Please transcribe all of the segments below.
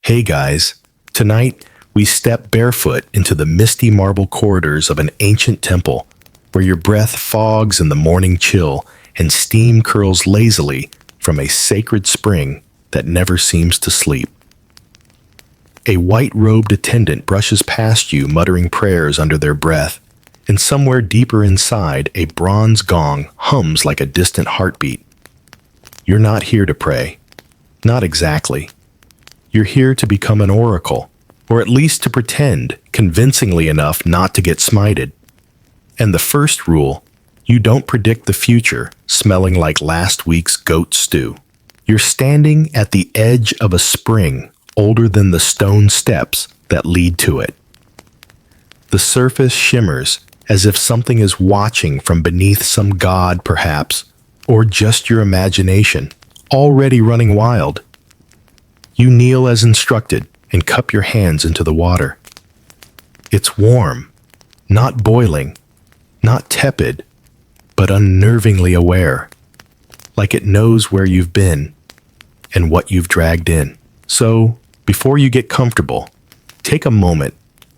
Hey guys, tonight we step barefoot into the misty marble corridors of an ancient temple where your breath fogs in the morning chill and steam curls lazily from a sacred spring that never seems to sleep. A white-robed attendant brushes past you muttering prayers under their breath, and somewhere deeper inside a bronze gong hums like a distant heartbeat. You're not here to pray. Not exactly. You're here to become an oracle, or at least to pretend convincingly enough not to get smited. And the first rule, you don't predict the future smelling like last week's goat stew. You're standing at the edge of a spring older than the stone steps that lead to it. The surface shimmers as if something is watching from beneath some god, perhaps, or just your imagination, already running wild. You kneel as instructed and cup your hands into the water. It's warm, not boiling, not tepid, but unnervingly aware, like it knows where you've been and what you've dragged in. So, before you get comfortable, take a moment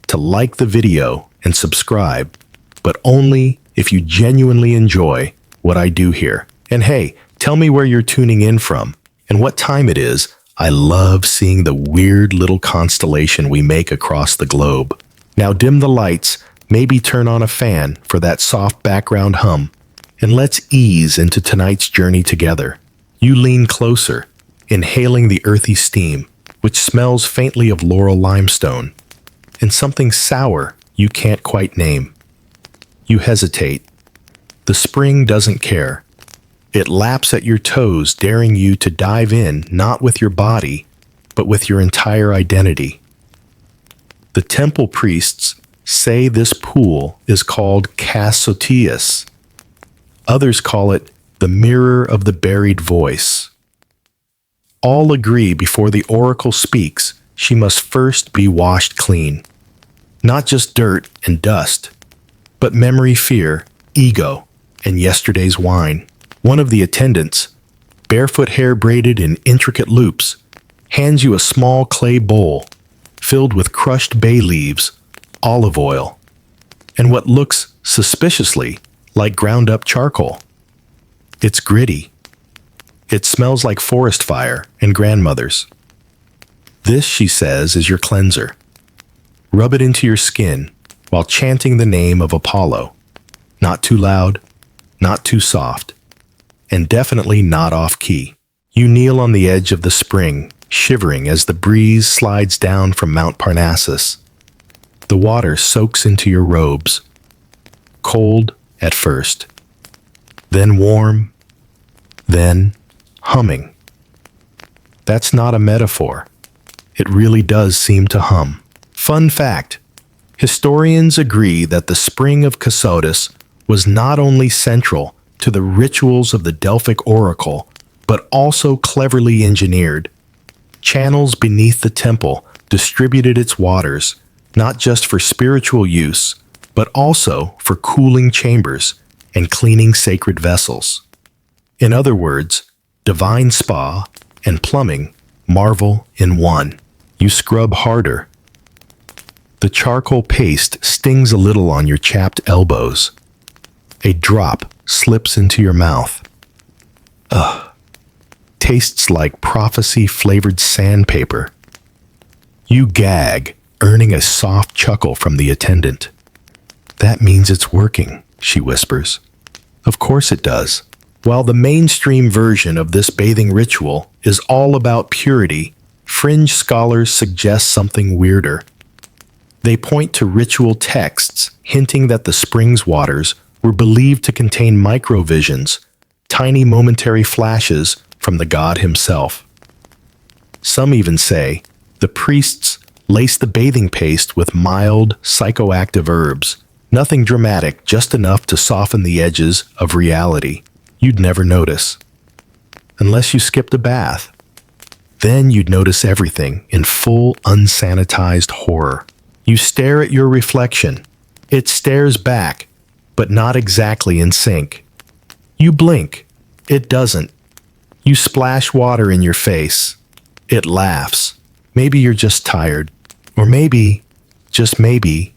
to like the video and subscribe, but only if you genuinely enjoy what I do here. And hey, tell me where you're tuning in from and what time it is. I love seeing the weird little constellation we make across the globe. Now dim the lights, maybe turn on a fan for that soft background hum, and let's ease into tonight's journey together. You lean closer, inhaling the earthy steam, which smells faintly of laurel limestone, and something sour you can't quite name. You hesitate. The spring doesn't care. It laps at your toes, daring you to dive in not with your body, but with your entire identity. The temple priests say this pool is called Casotius. Others call it the mirror of the buried voice. All agree before the oracle speaks, she must first be washed clean. Not just dirt and dust, but memory, fear, ego, and yesterday's wine. One of the attendants, barefoot hair braided in intricate loops, hands you a small clay bowl filled with crushed bay leaves, olive oil, and what looks suspiciously like ground-up charcoal. It's gritty. It smells like forest fire and grandmothers. This, she says, is your cleanser. Rub it into your skin while chanting the name of Apollo. Not too loud, not too soft, and definitely not off-key. You kneel on the edge of the spring, shivering as the breeze slides down from Mount Parnassus. The water soaks into your robes, cold at first, then warm, then humming. That's not a metaphor. It really does seem to hum. Fun fact, historians agree that the spring of Casotis was not only central to the rituals of the Delphic oracle, but also cleverly engineered. Channels beneath the temple distributed its waters, not just for spiritual use, but also for cooling chambers and cleaning sacred vessels. In other words, divine spa and plumbing marvel in one. You scrub harder. The charcoal paste stings a little on your chapped elbows. A drop slips into your mouth. Ugh. Tastes like prophecy-flavored sandpaper. You gag, earning a soft chuckle from the attendant. That means it's working, she whispers. Of course it does. While the mainstream version of this bathing ritual is all about purity, fringe scholars suggest something weirder. They point to ritual texts hinting that the spring's waters were believed to contain microvisions, tiny momentary flashes from the god himself. Some even say the priests laced the bathing paste with mild, psychoactive herbs, nothing dramatic, just enough to soften the edges of reality. You'd never notice. Unless you skipped a bath. Then you'd notice everything in full, unsanitized horror. You stare at your reflection. It stares back, but not exactly in sync. You blink. It doesn't. You splash water in your face. It laughs. Maybe you're just tired, or maybe, just maybe,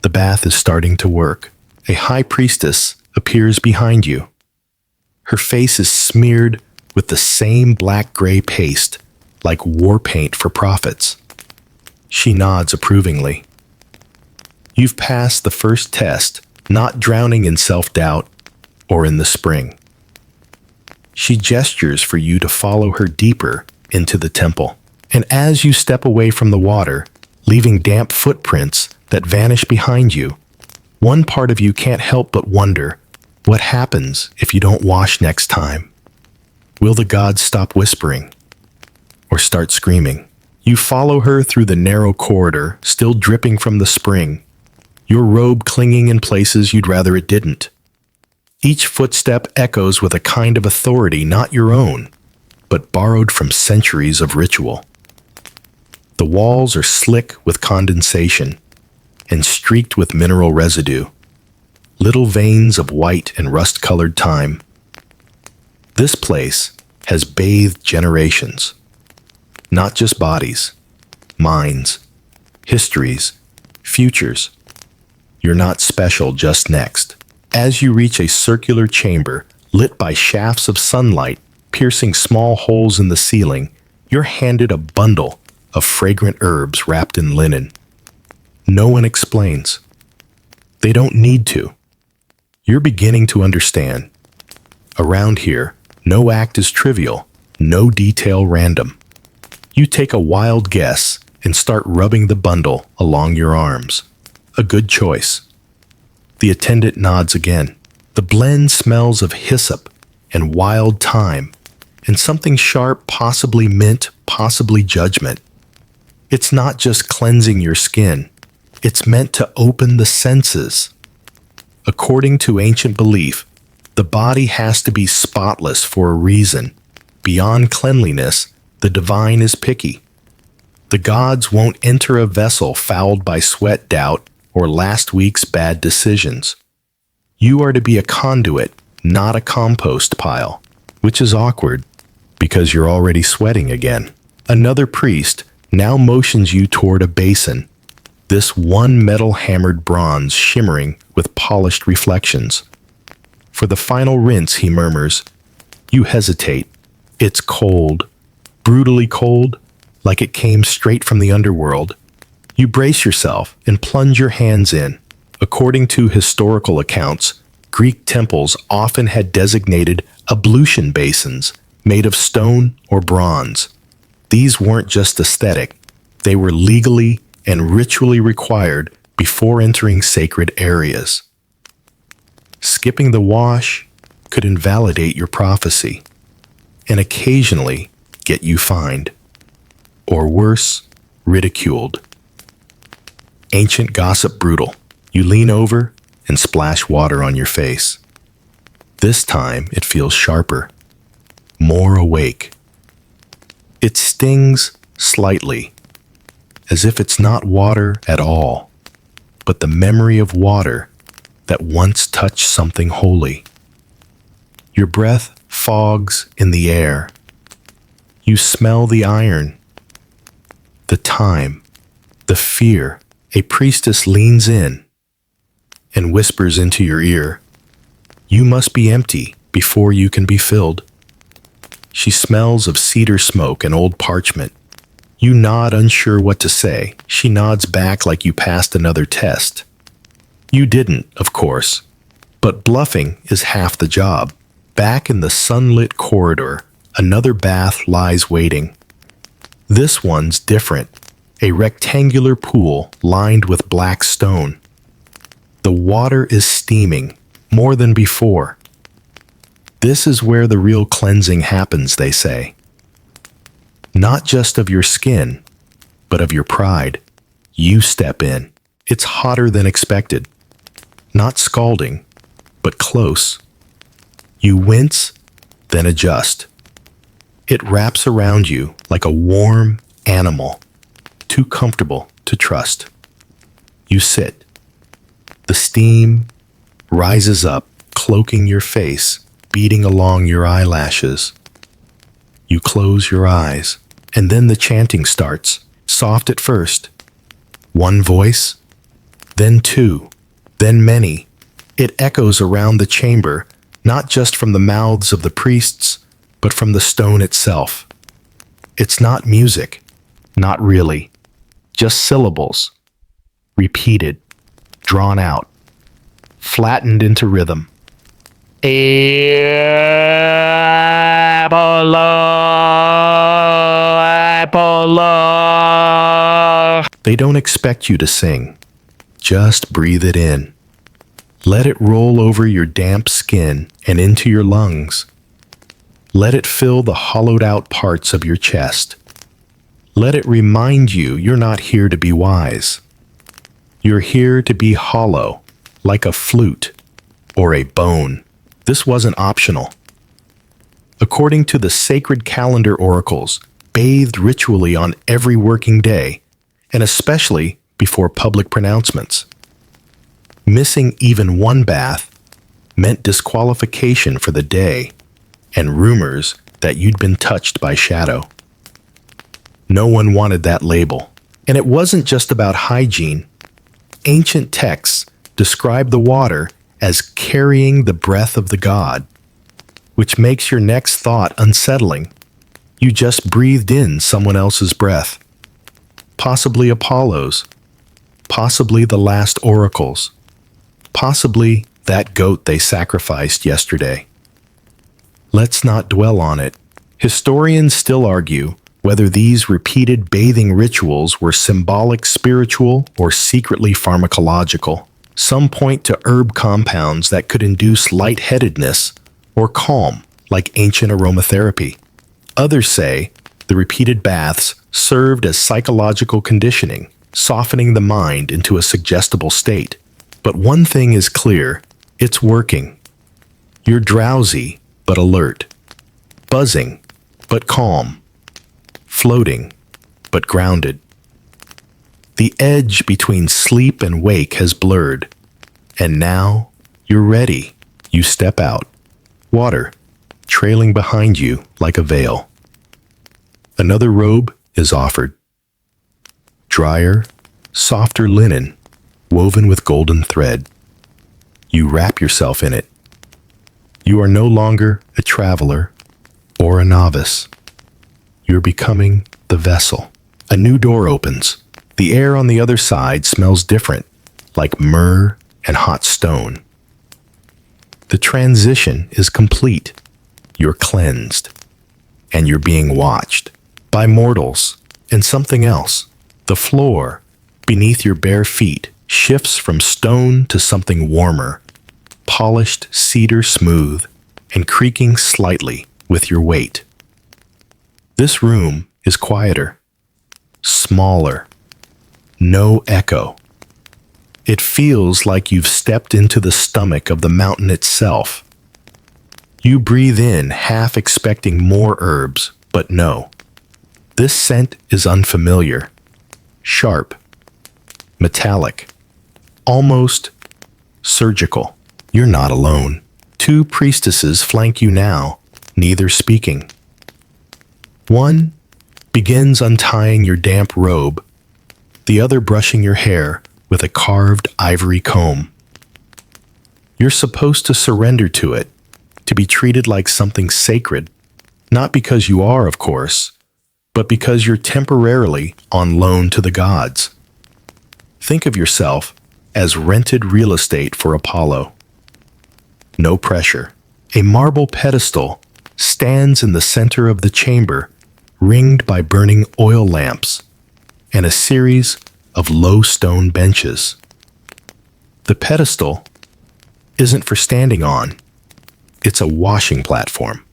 the bath is starting to work. A high priestess appears behind you. Her face is smeared with the same black-gray paste, like war paint for prophets. She nods approvingly. You've passed the first test, not drowning in self-doubt or in the spring. She gestures for you to follow her deeper into the temple. And as you step away from the water, leaving damp footprints that vanish behind you, one part of you can't help but wonder, what happens if you don't wash next time? Will the gods stop whispering or start screaming? You follow her through the narrow corridor, still dripping from the spring, your robe clinging in places you'd rather it didn't. Each footstep echoes with a kind of authority not your own, but borrowed from centuries of ritual. The walls are slick with condensation and streaked with mineral residue, little veins of white and rust-colored time. This place has bathed generations, not just bodies, minds, histories, futures. You're not special just next. As you reach a circular chamber lit by shafts of sunlight piercing small holes in the ceiling, you're handed a bundle of fragrant herbs wrapped in linen. No one explains. They don't need to. You're beginning to understand. Around here, no act is trivial, no detail random. You take a wild guess and start rubbing the bundle along your arms. A good choice. The attendant nods again. The blend smells of hyssop and wild thyme, and something sharp, possibly mint, possibly judgment. It's not just cleansing your skin. It's meant to open the senses. According to ancient belief, the body has to be spotless for a reason. Beyond cleanliness, the divine is picky. The gods won't enter a vessel fouled by sweat, doubt, or last week's bad decisions. You are to be a conduit, not a compost pile, which is awkward because you're already sweating again. Another priest now motions you toward a basin, this one metal-hammered bronze shimmering with polished reflections. For the final rinse, he murmurs. You hesitate. It's cold, brutally cold, like it came straight from the underworld. You brace yourself and plunge your hands in. According to historical accounts, Greek temples often had designated ablution basins made of stone or bronze. These weren't just aesthetic, they were legally and ritually required before entering sacred areas. Skipping the wash could invalidate your prophecy and occasionally get you fined, or worse, ridiculed. Ancient gossip brutal. You lean over and splash water on your face. This time it feels sharper, more awake. It stings slightly, as if it's not water at all, but the memory of water that once touched something holy. Your breath fogs in the air. You smell the iron, the time, the fear. A priestess leans in and whispers into your ear, "You must be empty before you can be filled." She smells of cedar smoke and old parchment. You nod, unsure what to say. She nods back like you passed another test. You didn't, of course, but bluffing is half the job. Back in the sunlit corridor, another bath lies waiting. This one's different. A rectangular pool lined with black stone. The water is steaming, more than before. This is where the real cleansing happens, they say. Not just of your skin, but of your pride. You step in. It's hotter than expected. Not scalding, but close. You wince, then adjust. It wraps around you like a warm animal, too comfortable to trust. You sit. The steam rises up, cloaking your face, beating along your eyelashes. You close your eyes, and then the chanting starts. Soft at first. One voice, then two, then many. It echoes around the chamber, not just from the mouths of the priests, but from the stone itself. It's not music, not really, just syllables, repeated, drawn out, flattened into rhythm. They don't expect you to sing. Just breathe it in. Let it roll over your damp skin and into your lungs. Let it fill the hollowed-out parts of your chest. Let it remind you you're not here to be wise. You're here to be hollow, like a flute or a bone. This wasn't optional. According to the sacred calendar oracles, bathed ritually on every working day, and especially before public pronouncements. Missing even one bath meant disqualification for the day and rumors that you'd been touched by shadow. No one wanted that label. And it wasn't just about hygiene. Ancient texts describe the water as carrying the breath of the god, which makes your next thought unsettling. You just breathed in someone else's breath. Possibly Apollo's. Possibly the last oracles. Possibly that goat they sacrificed yesterday. Let's not dwell on it. Historians still argue whether these repeated bathing rituals were symbolic, spiritual, or secretly pharmacological. Some point to herb compounds that could induce lightheadedness or calm, like ancient aromatherapy. Others say the repeated baths served as psychological conditioning, softening the mind into a suggestible state. But one thing is clear, it's working. You're drowsy, but alert. Buzzing, but calm. Floating, but grounded. The edge between sleep and wake has blurred. And now, you're ready. You step out. Water, trailing behind you like a veil. Another robe is offered. Drier, softer linen, woven with golden thread. You wrap yourself in it. You are no longer a traveler or a novice. You're becoming the vessel. A new door opens. The air on the other side smells different, like myrrh and hot stone. The transition is complete. You're cleansed. And you're being watched by mortals and something else. The floor beneath your bare feet shifts from stone to something warmer, polished cedar smooth and creaking slightly with your weight. This room is quieter, smaller, no echo. It feels like you've stepped into the stomach of the mountain itself. You breathe in, half expecting more herbs, but no. This scent is unfamiliar, sharp, metallic, almost surgical. You're not alone. Two priestesses flank you now, neither speaking. One begins untying your damp robe, the other brushing your hair with a carved ivory comb. You're supposed to surrender to it, to be treated like something sacred, not because you are, of course, but because you're temporarily on loan to the gods. Think of yourself as rented real estate for Apollo. No pressure. A marble pedestal stands in the center of the chamber, ringed by burning oil lamps and a series of low stone benches. The pedestal isn't for standing on. It's a washing platform.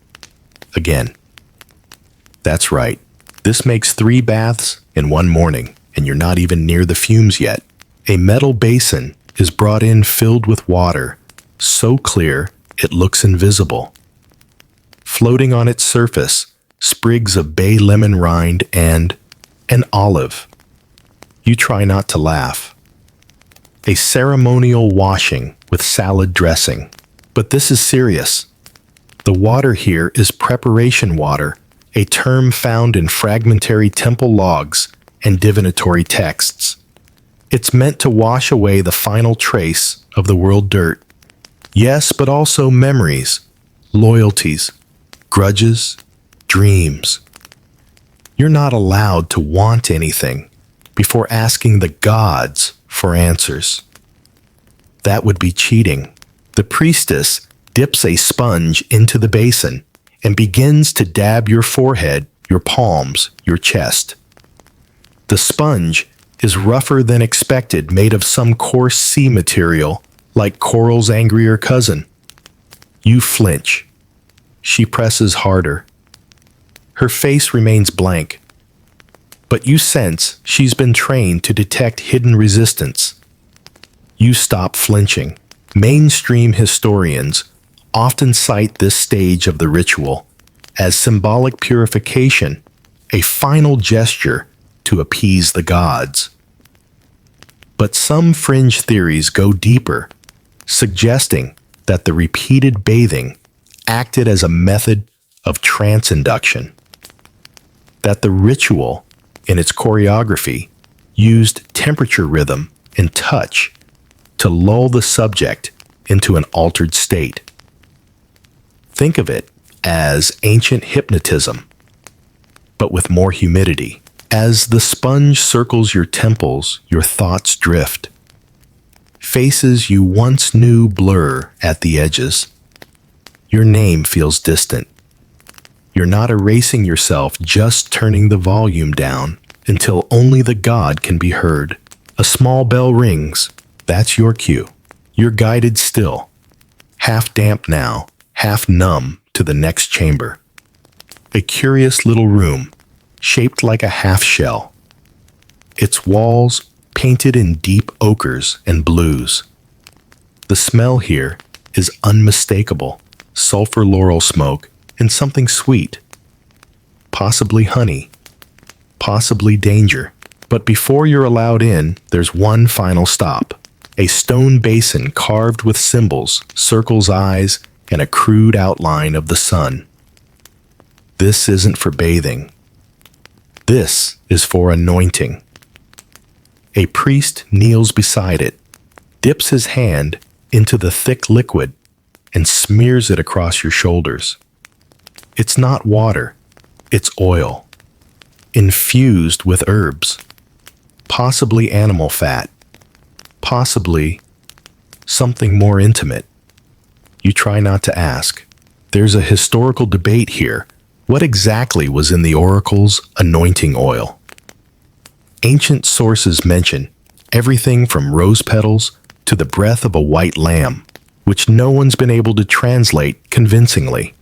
Again. That's right. This makes 3 baths in one morning, and you're not even near the fumes yet. A metal basin is brought in filled with water, so clear it looks invisible. Floating on its surface, sprigs of bay lemon rind and an olive. You try not to laugh. A ceremonial washing with salad dressing. But this is serious. The water here is preparation water, a term found in fragmentary temple logs and divinatory texts. It's meant to wash away the final trace of the world dirt. Yes, but also memories, loyalties, grudges, dreams. You're not allowed to want anything before asking the gods for answers. That would be cheating. The priestess dips a sponge into the basin and begins to dab your forehead, your palms, your chest. The sponge is rougher than expected, made of some coarse sea material, like coral's angrier cousin. You flinch. She presses harder. Her face remains blank, but you sense she's been trained to detect hidden resistance. You stop flinching. Mainstream historians often cite this stage of the ritual as symbolic purification, a final gesture to appease the gods. But some fringe theories go deeper, suggesting that the repeated bathing acted as a method of trance induction, that the ritual, in its choreography, used temperature rhythm and touch to lull the subject into an altered state. Think of it as ancient hypnotism, but with more humidity. As the sponge circles your temples, your thoughts drift. Faces you once knew blur at the edges. Your name feels distant. You're not erasing yourself, just turning the volume down until only the god can be heard. A small bell rings. That's your cue. You're guided still, half damp now, half numb, to the next chamber. A curious little room, shaped like a half shell. Its walls painted in deep ochres and blues. The smell here is unmistakable, sulfur laurel smoke and something sweet. Possibly honey, possibly danger. But before you're allowed in, there's one final stop. A stone basin carved with symbols, circles, eyes, and a crude outline of the sun. This isn't for bathing. This is for anointing. A priest kneels beside it, dips his hand into the thick liquid, and smears it across your shoulders. It's not water, it's oil, infused with herbs, possibly animal fat, possibly something more intimate. You try not to ask. There's a historical debate here. What exactly was in the oracle's anointing oil? Ancient sources mention everything from rose petals to the breath of a white lamb, which no one's been able to translate convincingly.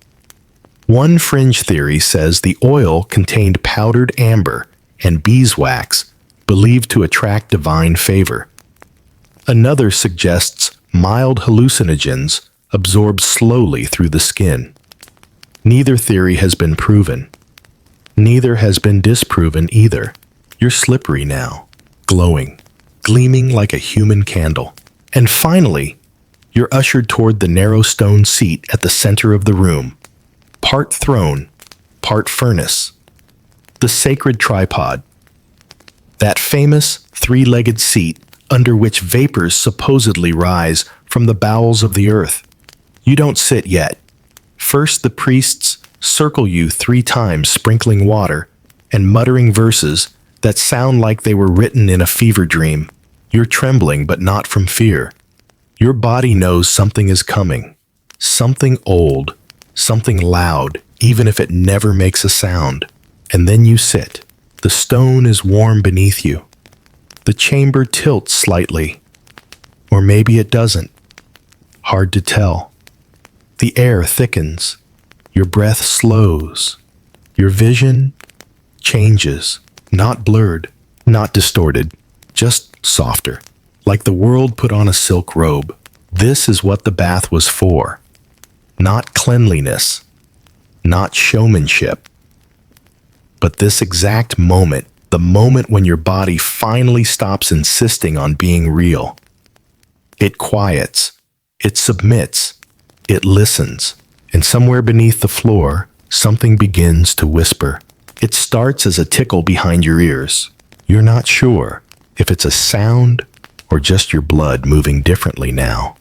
One fringe theory says the oil contained powdered amber and beeswax, believed to attract divine favor. Another suggests mild hallucinogens absorbed slowly through the skin. Neither theory has been proven. Neither has been disproven either. You're slippery now, glowing, gleaming like a human candle. And finally, you're ushered toward the narrow stone seat at the center of the room. Part throne, part furnace. The sacred tripod. That famous three-legged seat under which vapors supposedly rise from the bowels of the earth. You don't sit yet. First, the priests circle you 3 times, sprinkling water and muttering verses that sound like they were written in a fever dream. You're trembling, but not from fear. Your body knows something is coming. Something old, something loud, even if it never makes a sound. And then you sit. The stone is warm beneath you. The chamber tilts slightly. Or maybe it doesn't. Hard to tell. The air thickens. Your breath slows. Your vision changes. Not blurred, not distorted, just softer. Like the world put on a silk robe. This is what the bath was for. Not cleanliness. Not showmanship. But this exact moment, the moment when your body finally stops insisting on being real. It quiets. It submits. It listens. And somewhere beneath the floor, something begins to whisper. It starts as a tickle behind your ears. You're not sure if it's a sound or just your blood moving differently now.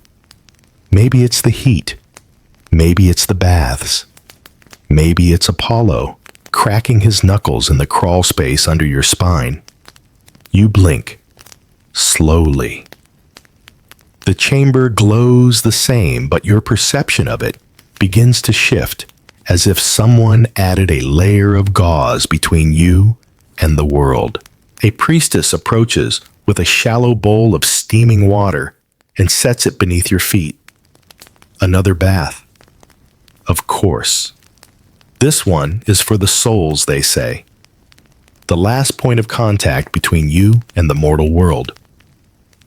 Maybe it's the heat. Maybe it's the baths. Maybe it's Apollo cracking his knuckles in the crawl space under your spine. You blink, slowly. The chamber glows the same, but your perception of it begins to shift, as if someone added a layer of gauze between you and the world. A priestess approaches with a shallow bowl of steaming water and sets it beneath your feet. Another bath. Of course. This one is for the souls, they say. The last point of contact between you and the mortal world.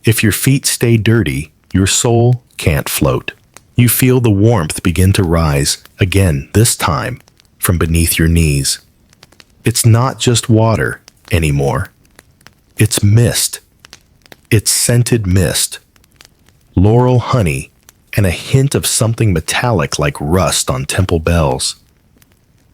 If your feet stay dirty, your soul can't float. You feel the warmth begin to rise, again, this time, from beneath your knees. It's not just water anymore. It's mist. It's scented mist. Laurel honey and a hint of something metallic like rust on temple bells.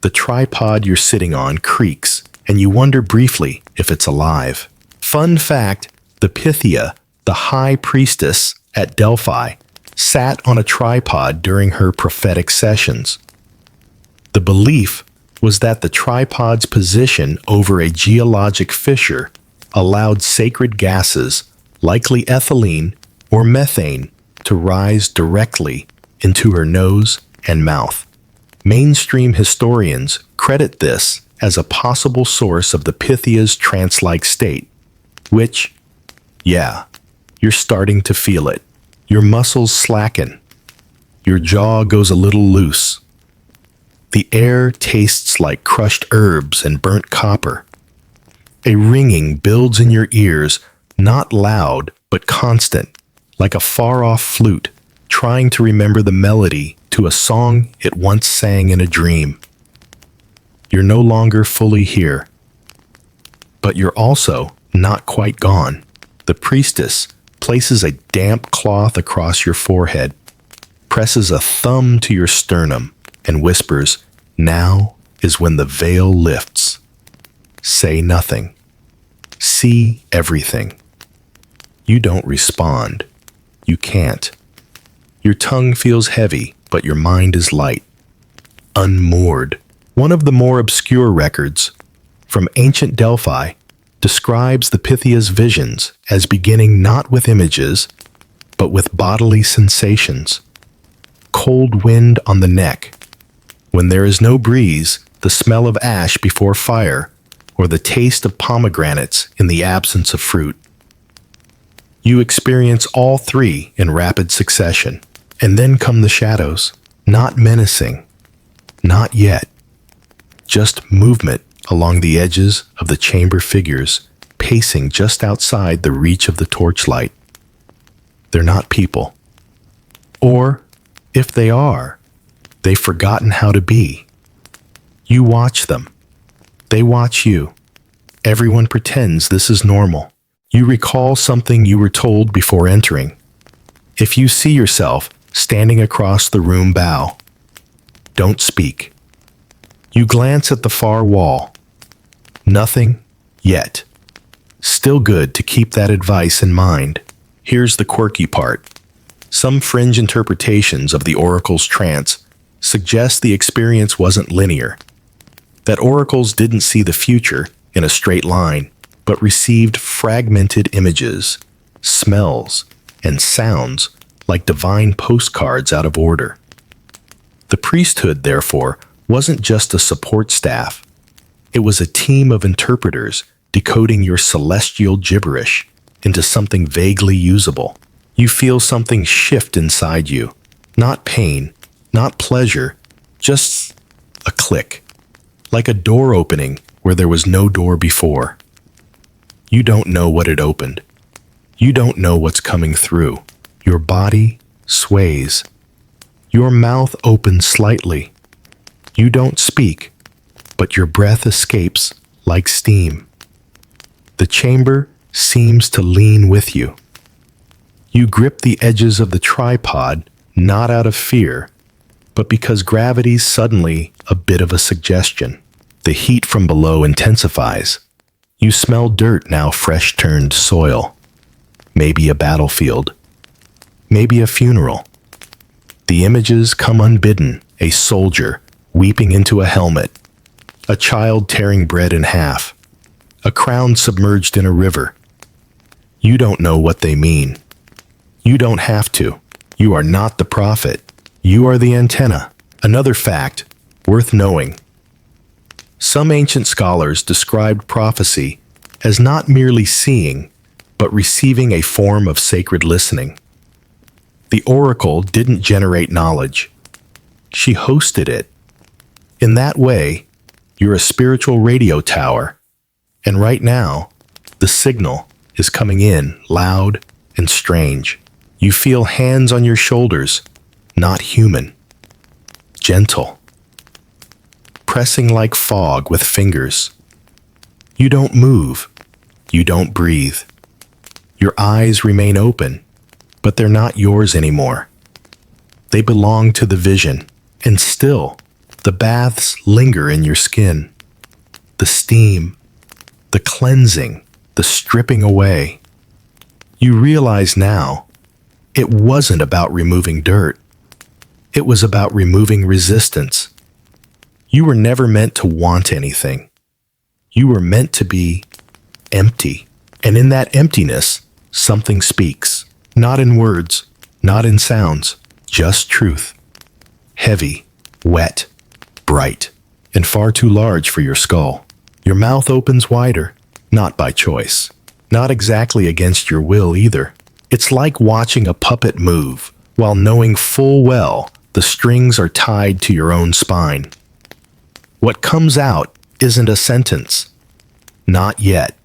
The tripod you're sitting on creaks, and you wonder briefly if it's alive. Fun fact, the Pythia, the high priestess at Delphi, sat on a tripod during her prophetic sessions. The belief was that the tripod's position over a geologic fissure allowed sacred gases, likely ethylene or methane, to rise directly into her nose and mouth. Mainstream historians credit this as a possible source of the Pythia's trance-like state, which, yeah, you're starting to feel it. Your muscles slacken. Your jaw goes a little loose. The air tastes like crushed herbs and burnt copper. A ringing builds in your ears, not loud, but constant, like a far-off flute, trying to remember the melody to a song it once sang in a dream. You're no longer fully here. But you're also not quite gone. The priestess places a damp cloth across your forehead, presses a thumb to your sternum, and whispers, "Now is when the veil lifts. Say nothing. See everything." You don't respond. You can't. Your tongue feels heavy, but your mind is light. Unmoored. One of the more obscure records, from ancient Delphi, describes the Pythia's visions as beginning not with images, but with bodily sensations. Cold wind on the neck. When there is no breeze, the smell of ash before fire, or the taste of pomegranates in the absence of fruit. You experience all three in rapid succession, and then come the shadows, not menacing, not yet, just movement along the edges of the chamber figures, pacing just outside the reach of the torchlight. They're not people. Or, if they are, they've forgotten how to be. You watch them. They watch you. Everyone pretends this is normal. You recall something you were told before entering. If you see yourself standing across the room bow, don't speak. You glance at the far wall. Nothing yet. Still good to keep that advice in mind. Here's the quirky part. Some fringe interpretations of the oracle's trance suggest the experience wasn't linear, that oracles didn't see the future in a straight line, but received fragmented images, smells, and sounds like divine postcards out of order. The priesthood, therefore, wasn't just a support staff. It was a team of interpreters decoding your celestial gibberish into something vaguely usable. You feel something shift inside you. Not pain, not pleasure, just a click. Like a door opening where there was no door before. You don't know what it opened. You don't know what's coming through. Your body sways. Your mouth opens slightly. You don't speak, but your breath escapes like steam. The chamber seems to lean with you. You grip the edges of the tripod, not out of fear, but because gravity's suddenly a bit of a suggestion. The heat from below intensifies. You smell dirt now fresh turned soil. Maybe a battlefield. Maybe a funeral. The images come unbidden, a soldier weeping into a helmet, a child tearing bread in half, a crown submerged in a river. You don't know what they mean. You don't have to. You are not the prophet. You are the antenna. Another fact worth knowing. Some ancient scholars described prophecy as not merely seeing, but receiving a form of sacred listening. The oracle didn't generate knowledge. She hosted it. In that way, you're a spiritual radio tower. And right now, the signal is coming in loud and strange. You feel hands on your shoulders, not human. Gentle. Pressing like fog with fingers. You don't move. You don't breathe. Your eyes remain open, but they're not yours anymore. They belong to the vision, and still, the baths linger in your skin. The steam, the cleansing, the stripping away. You realize now, it wasn't about removing dirt. It was about removing resistance. You were never meant to want anything. You were meant to be empty. And in that emptiness, something speaks. Not in words, not in sounds, just truth. Heavy, wet, bright, and far too large for your skull. Your mouth opens wider, not by choice. Not exactly against your will either. It's like watching a puppet move, while knowing full well the strings are tied to your own spine. What comes out isn't a sentence. Not yet.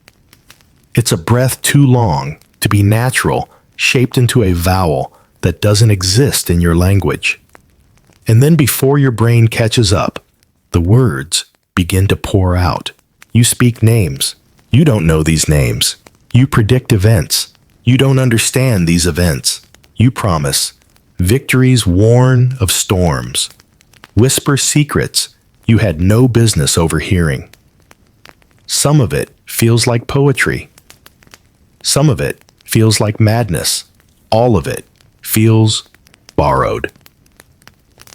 It's a breath too long to be natural, shaped into a vowel that doesn't exist in your language. And then before your brain catches up, the words begin to pour out. You speak names. You don't know these names. You predict events. You don't understand these events. You promise victories worn of storms. Whisper secrets you had no business overhearing. Some of it feels like poetry. Some of it feels like madness. All of it feels borrowed.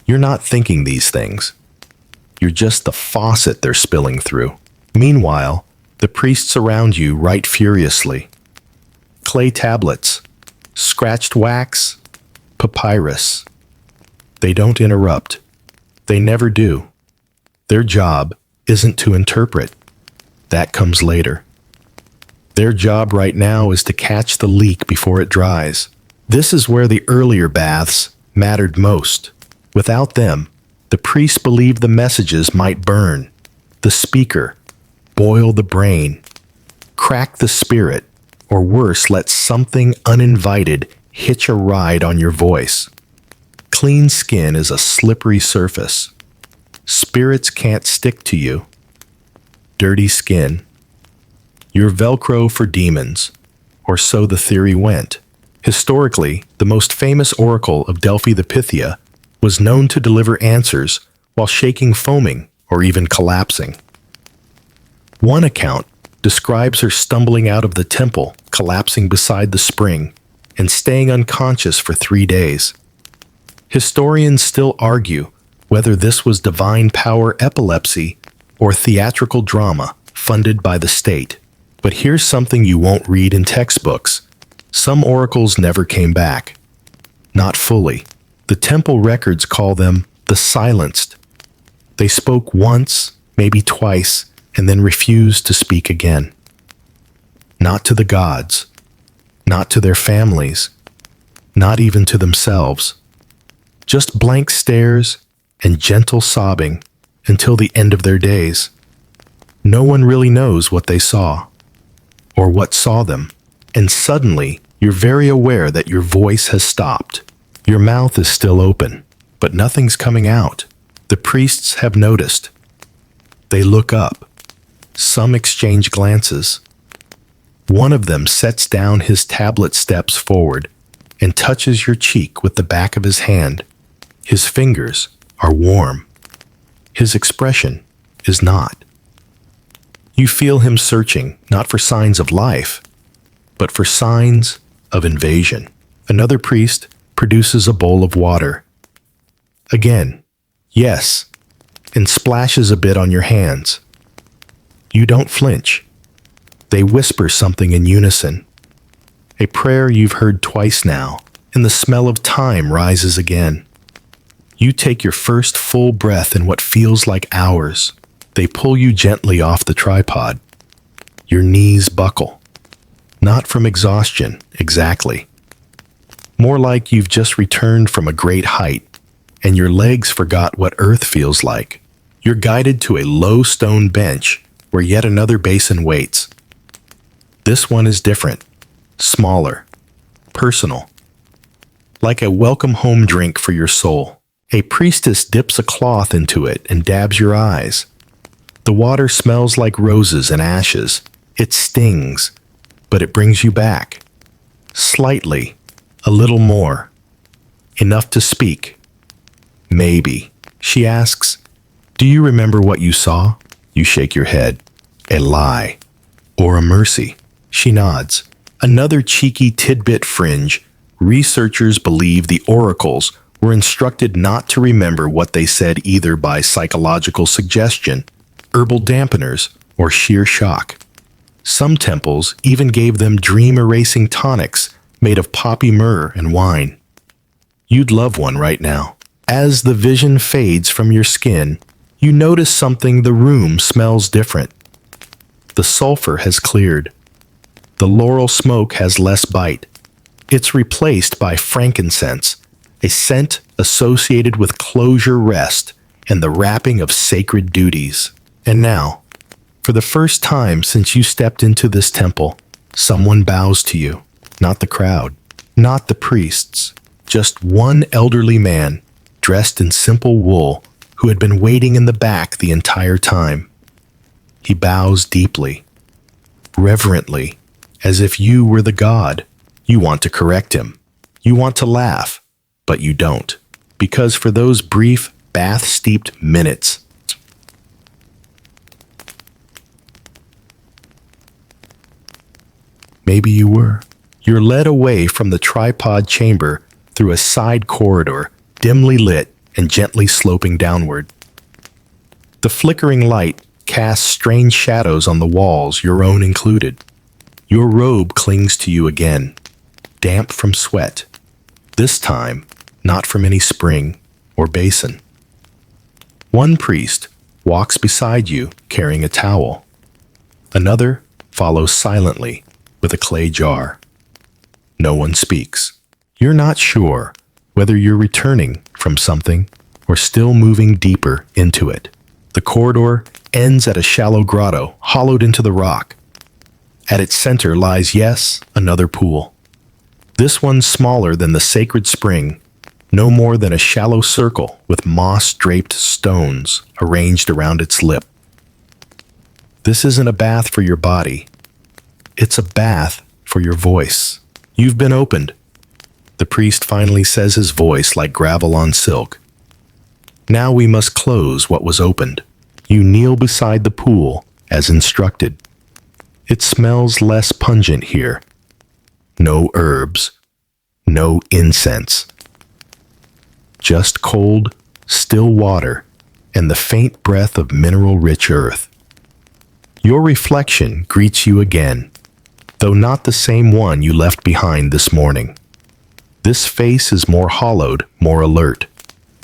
You're not thinking these things. You're just the faucet they're spilling through. Meanwhile, the priests around you write furiously. Clay tablets, scratched wax, papyrus. They don't interrupt. They never do. Their job isn't to interpret. That comes later. Their job right now is to catch the leak before it dries. This is where the earlier baths mattered most. Without them, the priests believed the messages might burn. The speaker, boil the brain, crack the spirit, or worse, let something uninvited hitch a ride on your voice. Clean skin is a slippery surface. Spirits can't stick to you. Dirty skin. You're Velcro for demons, or so the theory went. Historically, the most famous oracle of Delphi the Pythia was known to deliver answers while shaking, foaming, or even collapsing. One account describes her stumbling out of the temple, collapsing beside the spring, and staying unconscious for 3 days. Historians still argue whether this was divine power epilepsy or theatrical drama funded by the state. But here's something you won't read in textbooks. Some oracles never came back. Not fully. The temple records call them the silenced. They spoke once, maybe twice, and then refused to speak again. Not to the gods, not to their families, not even to themselves. Just blank stares and gentle sobbing until the end of their days. No one really knows what they saw, or what saw them, and suddenly you're very aware that your voice has stopped. Your mouth is still open, but nothing's coming out. The priests have noticed. They look up. Some exchange glances. One of them sets down his tablet, steps forward, and touches your cheek with the back of his hand. His fingers are warm. His expression is not. You feel him searching, not for signs of life, but for signs of invasion. Another priest produces a bowl of water. Again, yes, and splashes a bit on your hands. You don't flinch. They whisper something in unison. A prayer you've heard twice now, and the smell of time rises again. You take your first full breath in what feels like hours. They pull you gently off the tripod. Your knees buckle. Not from exhaustion, exactly. More like you've just returned from a great height, and your legs forgot what earth feels like. You're guided to a low stone bench where yet another basin waits. This one is different, smaller, personal. Like a welcome home drink for your soul. A priestess dips a cloth into it and dabs your eyes. The water smells like roses and ashes. It stings, but it brings you back. Slightly, a little more. Enough to speak. Maybe. She asks, "Do you remember what you saw?" You shake your head. A lie. Or a mercy. She nods. Another cheeky tidbit fringe. Researchers believe the oracles were instructed not to remember what they said either by psychological suggestion, herbal dampeners, or sheer shock. Some temples even gave them dream-erasing tonics made of poppy myrrh and wine. You'd love one right now. As the vision fades from your skin, you notice something. The room smells different. The sulfur has cleared. The laurel smoke has less bite. It's replaced by frankincense, a scent associated with closure, rest, and the wrapping of sacred duties. And now, for the first time since you stepped into this temple, someone bows to you. Not the crowd, not the priests, just one elderly man dressed in simple wool who had been waiting in the back the entire time. He bows deeply, reverently, as if you were the god. You want to correct him. You want to laugh, but you don't, because for those brief, bath-steeped minutes, maybe you were. You're led away from the tripod chamber through a side corridor, dimly lit and gently sloping downward. The flickering light casts strange shadows on the walls, your own included. Your robe clings to you again, damp from sweat. This time, not from any spring or basin. One priest walks beside you carrying a towel. Another follows silently with a clay jar. No one speaks. You're not sure whether you're returning from something or still moving deeper into it. The corridor ends at a shallow grotto hollowed into the rock. At its center lies, yes, another pool. This one's smaller than the sacred spring, no more than a shallow circle with moss-draped stones arranged around its lip. This isn't a bath for your body. It's a bath for your voice. You've been opened. The priest finally says, his voice like gravel on silk. Now we must close what was opened. You kneel beside the pool as instructed. It smells less pungent here. No herbs, no incense. Just cold, still water and the faint breath of mineral-rich earth. Your reflection greets you again, though not the same one you left behind this morning. This face is more hollowed, more alert,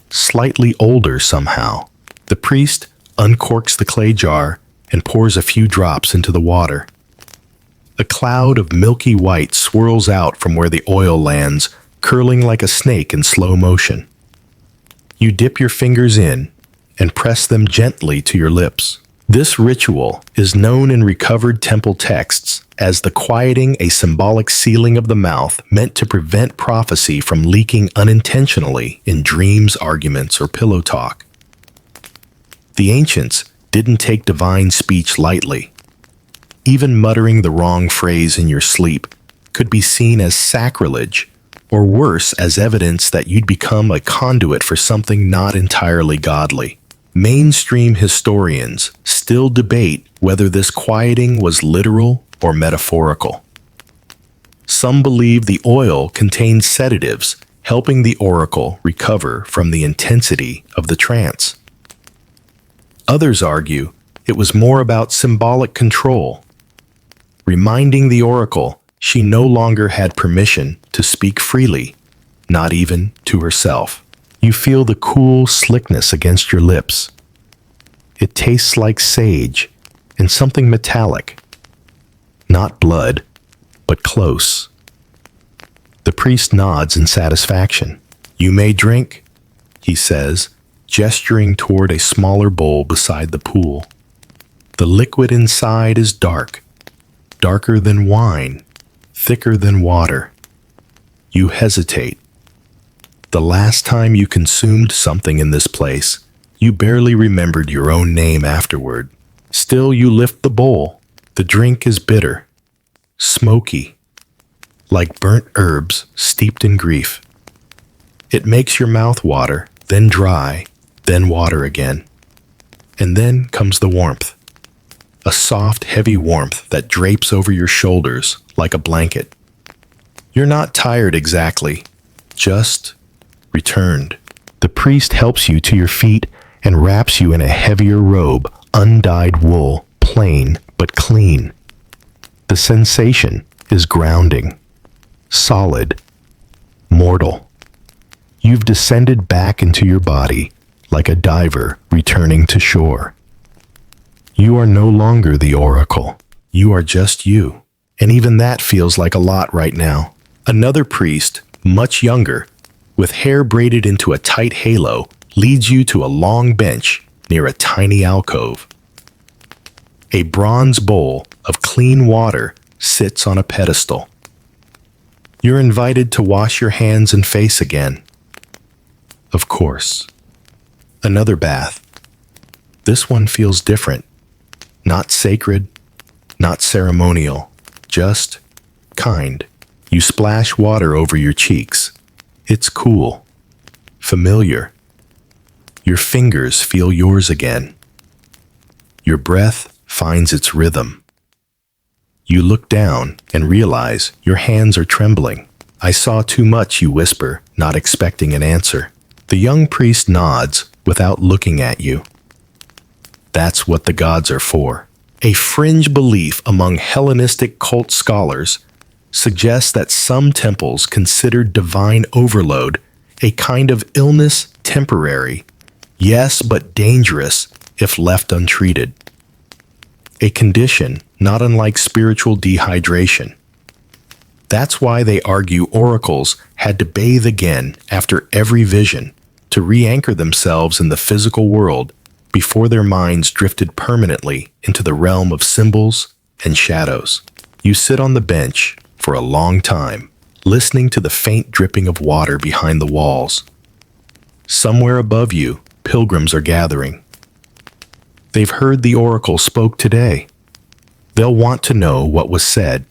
slightly older somehow. The priest uncorks the clay jar and pours a few drops into the water. A cloud of milky white swirls out from where the oil lands, curling like a snake in slow motion. You dip your fingers in and press them gently to your lips. This ritual is known in recovered temple texts as the quieting, a symbolic sealing of the mouth meant to prevent prophecy from leaking unintentionally in dreams, arguments, or pillow talk. The ancients didn't take divine speech lightly. Even muttering the wrong phrase in your sleep could be seen as sacrilege, or worse, as evidence that you'd become a conduit for something not entirely godly. Mainstream historians still debate whether this quieting was literal or metaphorical. Some believe the oil contained sedatives, helping the oracle recover from the intensity of the trance. Others argue it was more about symbolic control, reminding the oracle she no longer had permission to speak freely, not even to herself. You feel the cool slickness against your lips. It tastes like sage and something metallic. Not blood, but close. The priest nods in satisfaction. "You may drink," he says, gesturing toward a smaller bowl beside the pool. The liquid inside is dark, darker than wine, thicker than water. You hesitate. The last time you consumed something in this place, you barely remembered your own name afterward. Still, you lift the bowl. The drink is bitter, smoky, like burnt herbs steeped in grief. It makes your mouth water, then dry, then water again. And then comes the warmth. A soft, heavy warmth that drapes over your shoulders like a blanket. You're not tired exactly, just returned. The priest helps you to your feet and wraps you in a heavier robe, undyed wool, plain but clean. The sensation is grounding, solid, mortal. You've descended back into your body like a diver returning to shore. You are no longer the oracle. You are just you. And even that feels like a lot right now. Another priest, much younger, with hair braided into a tight halo, leads you to a long bench near a tiny alcove. A bronze bowl of clean water sits on a pedestal. You're invited to wash your hands and face again. Of course. Another bath. This one feels different. Not sacred, not ceremonial, just kind. You splash water over your cheeks. It's cool, familiar. Your fingers feel yours again. Your breath finds its rhythm. You look down and realize your hands are trembling. "I saw too much," you whisper, not expecting an answer. The young priest nods without looking at you. That's what the gods are for. A fringe belief among Hellenistic cult scholars suggests that some temples considered divine overload a kind of illness temporary, yes, but dangerous if left untreated. A condition not unlike spiritual dehydration. That's why they argue oracles had to bathe again after every vision to re-anchor themselves in the physical world before their minds drifted permanently into the realm of symbols and shadows. You sit on the bench for a long time, listening to the faint dripping of water behind the walls. Somewhere above you, pilgrims are gathering. They've heard the oracle spoke today. They'll want to know what was said.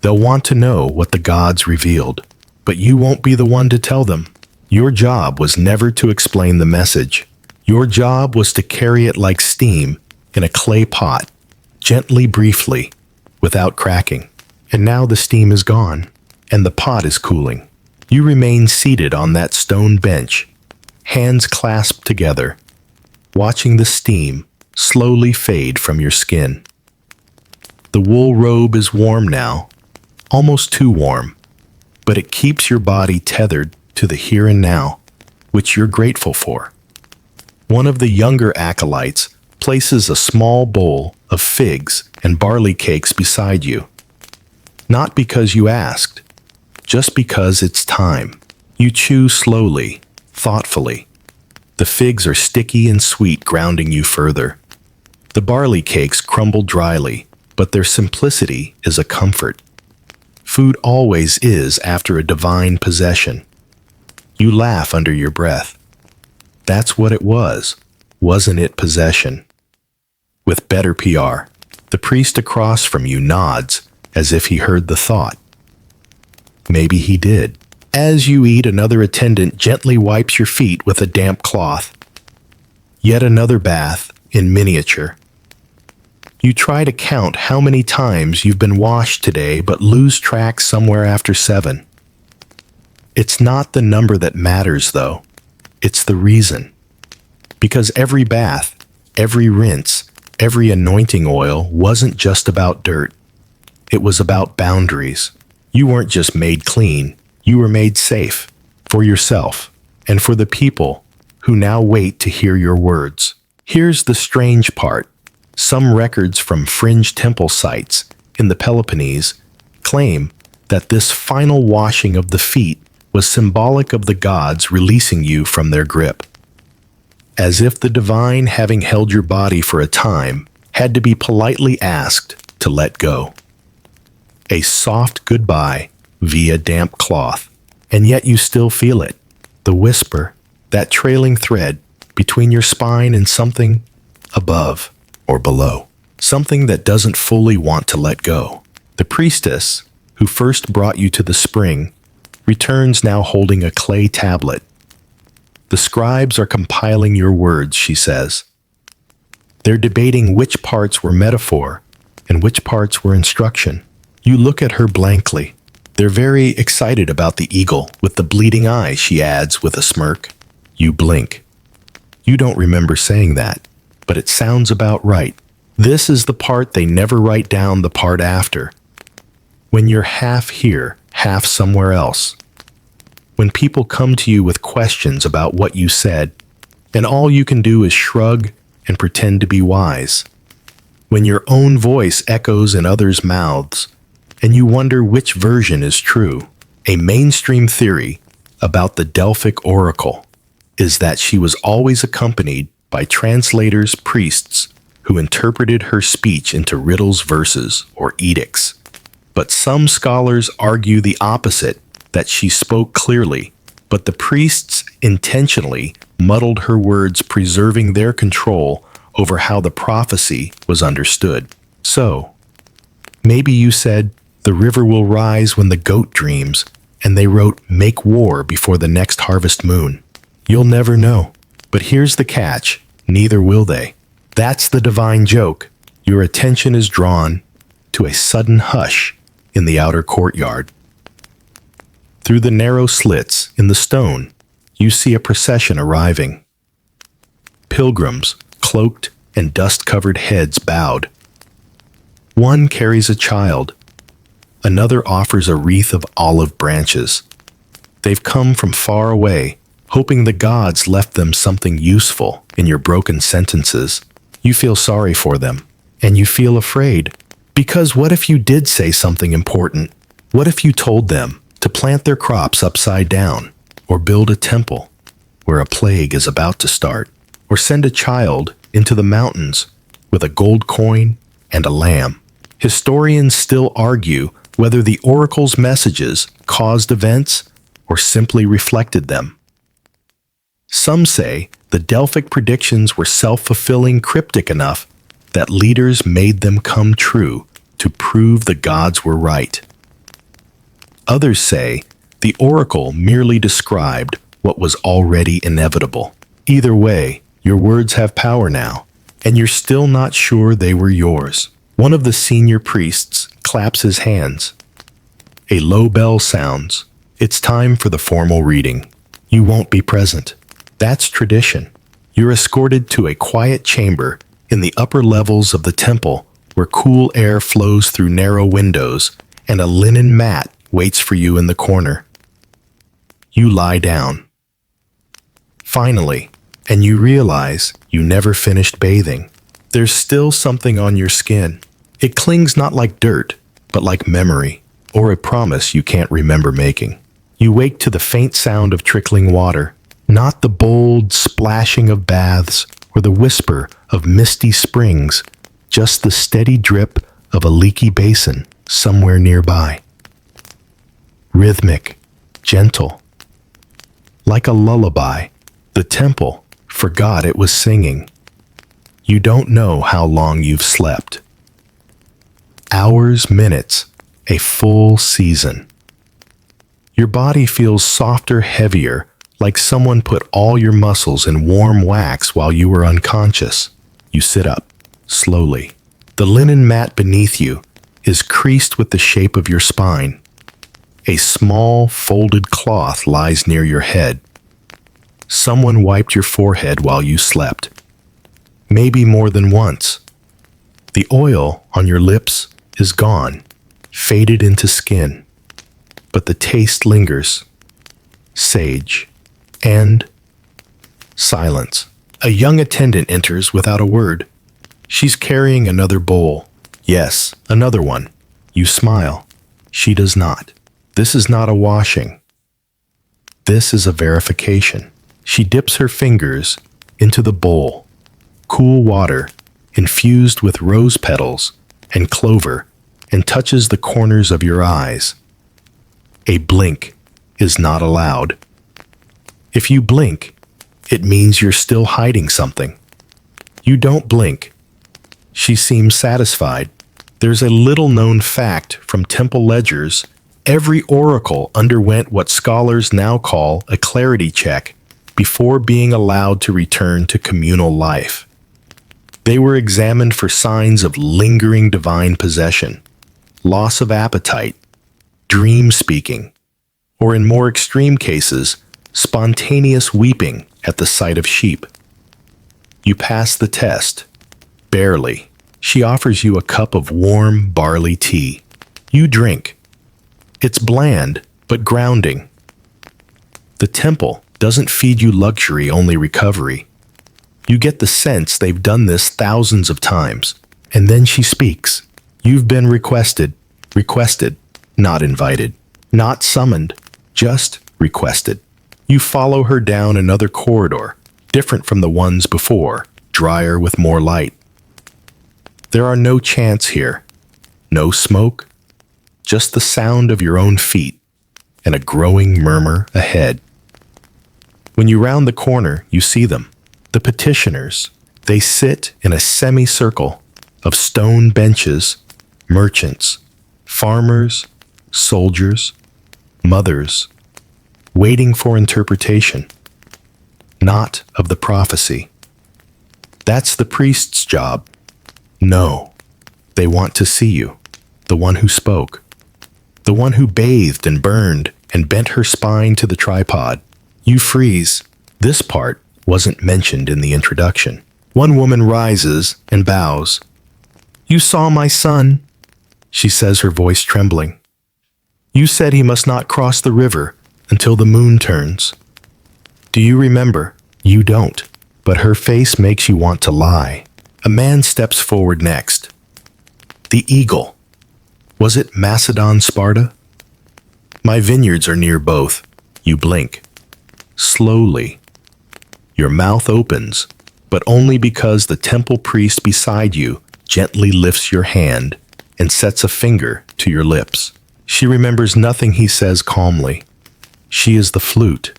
They'll want to know what the gods revealed. But you won't be the one to tell them. Your job was never to explain the message. Your job was to carry it like steam in a clay pot, gently, briefly, without cracking. And now the steam is gone, and the pot is cooling. You remain seated on that stone bench, hands clasped together, watching the steam slowly fade from your skin. The wool robe is warm now, almost too warm, but it keeps your body tethered to the here and now, which you're grateful for. One of the younger acolytes places a small bowl of figs and barley cakes beside you. Not because you asked, just because it's time. You chew slowly, thoughtfully. The figs are sticky and sweet, grounding you further. The barley cakes crumble dryly, but their simplicity is a comfort. Food always is after a divine possession. You laugh under your breath. That's what it was, wasn't it, possession? With better PR, the priest across from you nods as if he heard the thought. Maybe he did. As you eat, another attendant gently wipes your feet with a damp cloth. Yet another bath in miniature. You try to count how many times you've been washed today but lose track somewhere after 7. It's not the number that matters, though. It's the reason. Because every bath, every rinse, every anointing oil wasn't just about dirt. It was about boundaries. You weren't just made clean, you were made safe. For yourself, and for the people who now wait to hear your words. Here's the strange part. Some records from fringe temple sites in the Peloponnese claim that this final washing of the feet was symbolic of the gods releasing you from their grip. As if the divine, having held your body for a time, had to be politely asked to let go. A soft goodbye via damp cloth, and yet you still feel it. The whisper, that trailing thread between your spine and something above or below. Something that doesn't fully want to let go. The priestess, who first brought you to the spring, returns now holding a clay tablet. The scribes are compiling your words, she says. They're debating which parts were metaphor and which parts were instruction. You look at her blankly. They're very excited about the eagle with the bleeding eye, she adds with a smirk. You blink. You don't remember saying that, but it sounds about right. This is the part they never write down, the part after. When you're half here, half somewhere else. When people come to you with questions about what you said, and all you can do is shrug and pretend to be wise. When your own voice echoes in others' mouths, and you wonder which version is true. A mainstream theory about the Delphic oracle is that she was always accompanied by translators, priests, who interpreted her speech into riddles, verses, or edicts. But some scholars argue the opposite, that she spoke clearly, but the priests intentionally muddled her words, preserving their control over how the prophecy was understood. So, maybe you said, "The river will rise when the goat dreams," and they wrote, "Make war before the next harvest moon." You'll never know. But here's the catch, neither will they. That's the divine joke. Your attention is drawn to a sudden hush in the outer courtyard. Through the narrow slits in the stone, you see a procession arriving. Pilgrims, cloaked and dust-covered heads bowed. One carries a child. Another offers a wreath of olive branches. They've come from far away, hoping the gods left them something useful in your broken sentences. You feel sorry for them, and you feel afraid. Because what if you did say something important? What if you told them to plant their crops upside down, or build a temple where a plague is about to start, or send a child into the mountains with a gold coin and a lamb? Historians still argue whether the oracle's messages caused events or simply reflected them. Some say the Delphic predictions were self-fulfilling, cryptic enough that leaders made them come true to prove the gods were right. Others say the oracle merely described what was already inevitable. Either way, your words have power now, and you're still not sure they were yours. One of the senior priests claps his hands. A low bell sounds. It's time for the formal reading. You won't be present. That's tradition. You're escorted to a quiet chamber in the upper levels of the temple where cool air flows through narrow windows and a linen mat waits for you in the corner. You lie down. Finally, and you realize you never finished bathing. There's still something on your skin. It clings not like dirt, but like memory, or a promise you can't remember making. You wake to the faint sound of trickling water, not the bold splashing of baths or the whisper of misty springs, just the steady drip of a leaky basin somewhere nearby. Rhythmic, gentle. Like a lullaby, the temple forgot it was singing. You don't know how long you've slept. Hours, minutes, a full season. Your body feels softer, heavier, like someone put all your muscles in warm wax while you were unconscious. You sit up, slowly. The linen mat beneath you is creased with the shape of your spine. A small, folded cloth lies near your head. Someone wiped your forehead while you slept. Maybe more than once. The oil on your lips is gone, faded into skin. But the taste lingers. Sage. And silence. A young attendant enters without a word. She's carrying another bowl. Yes, another one. You smile. She does not. This is not a washing. This is a verification. She dips her fingers into the bowl. Cool water, infused with rose petals and clover, and touches the corners of your eyes. A blink is not allowed. If you blink, it means you're still hiding something. You don't blink. She seems satisfied. There's a little-known fact from temple ledgers. Every oracle underwent what scholars now call a clarity check before being allowed to return to communal life. They were examined for signs of lingering divine possession, loss of appetite, dream speaking, or in more extreme cases, spontaneous weeping at the sight of sheep. You pass the test. Barely. She offers you a cup of warm barley tea. You drink. It's bland, but grounding. The temple doesn't feed you luxury, only recovery. You get the sense they've done this thousands of times. And then she speaks. You've been requested, not invited, not summoned, just requested. You follow her down another corridor, different from the ones before, drier with more light. There are no chants here, no smoke, just the sound of your own feet and a growing murmur ahead. When you round the corner, you see them, the petitioners. They sit in a semicircle of stone benches, merchants, farmers, soldiers, mothers, waiting for interpretation, not of the prophecy. That's the priest's job. No, they want to see you, the one who spoke, the one who bathed and burned and bent her spine to the tripod. You freeze. This part wasn't mentioned in the introduction. One woman rises and bows. You saw my son, she says, her voice trembling. You said he must not cross the river until the moon turns. Do you remember? You don't, but her face makes you want to lie. A man steps forward next. The eagle. Was it Macedon, Sparta? My vineyards are near both. You blink. Slowly. Your mouth opens, but only because the temple priest beside you gently lifts your hand and sets a finger to your lips. She remembers nothing he says calmly. She is the flute,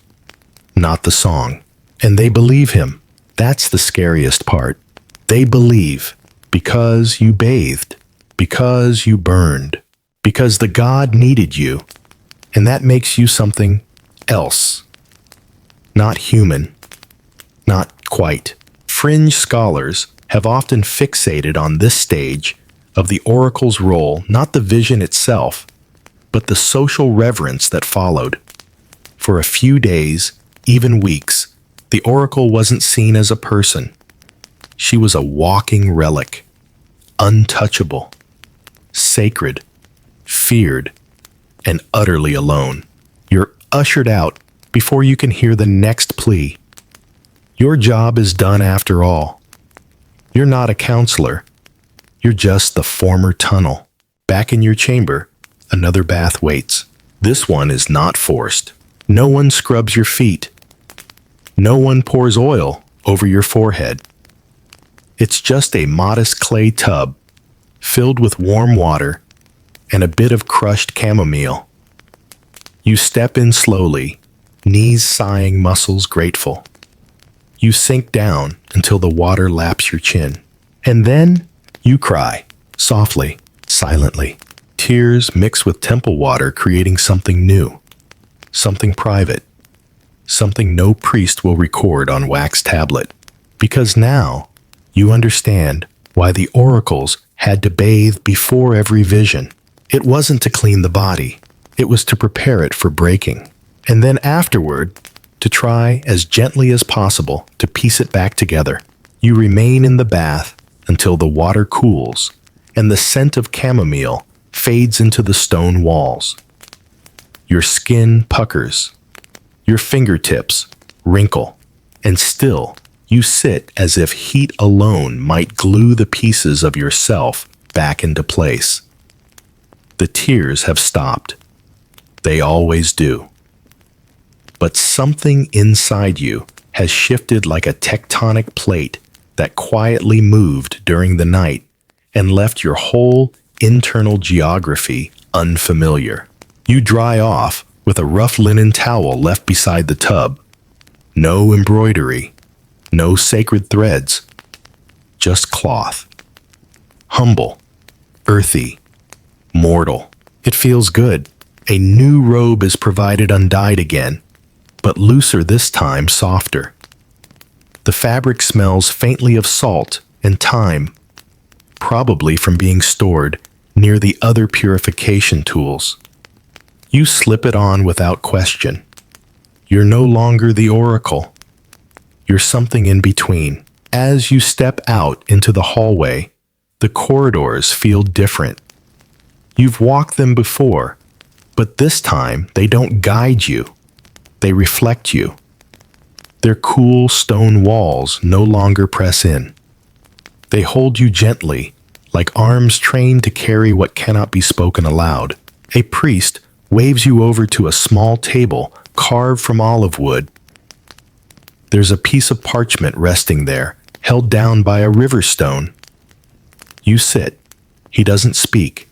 not the song. And they believe him. That's the scariest part. They believe because you bathed, because you burned, because the god needed you, and that makes you something else. Not human. Not quite. Fringe scholars have often fixated on this stage of the oracle's role, not the vision itself, but the social reverence that followed. For a few days, even weeks, the oracle wasn't seen as a person. She was a walking relic, untouchable, sacred, feared, and utterly alone. You're ushered out before you can hear the next plea. Your job is done after all. You're not a counselor. You're just the former tunnel. Back in your chamber, another bath waits. This one is not forced. No one scrubs your feet. No one pours oil over your forehead. It's just a modest clay tub filled with warm water and a bit of crushed chamomile. You step in slowly, knees sighing, muscles grateful. You sink down until the water laps your chin. And then you cry, softly, silently. Tears mix with temple water, creating something new, something private, something no priest will record on wax tablet. Because now you understand why the oracles had to bathe before every vision. It wasn't to clean the body, it was to prepare it for breaking. And then afterward, to try as gently as possible to piece it back together. You remain in the bath until the water cools and the scent of chamomile fades into the stone walls. Your skin puckers, your fingertips wrinkle, and still you sit as if heat alone might glue the pieces of yourself back into place. The tears have stopped. They always do. But something inside you has shifted like a tectonic plate that quietly moved during the night and left your whole internal geography unfamiliar. You dry off with a rough linen towel left beside the tub. No embroidery, no sacred threads, just cloth. Humble, earthy, mortal. It feels good. A new robe is provided undyed again, but looser this time, softer. The fabric smells faintly of salt and thyme, probably from being stored near the other purification tools. You slip it on without question. You're no longer the oracle. You're something in between. As you step out into the hallway, the corridors feel different. You've walked them before, but this time they don't guide you. They reflect you. Their cool stone walls no longer press in. They hold you gently, like arms trained to carry what cannot be spoken aloud. A priest waves you over to a small table carved from olive wood. There's a piece of parchment resting there, held down by a river stone. You sit. He doesn't speak.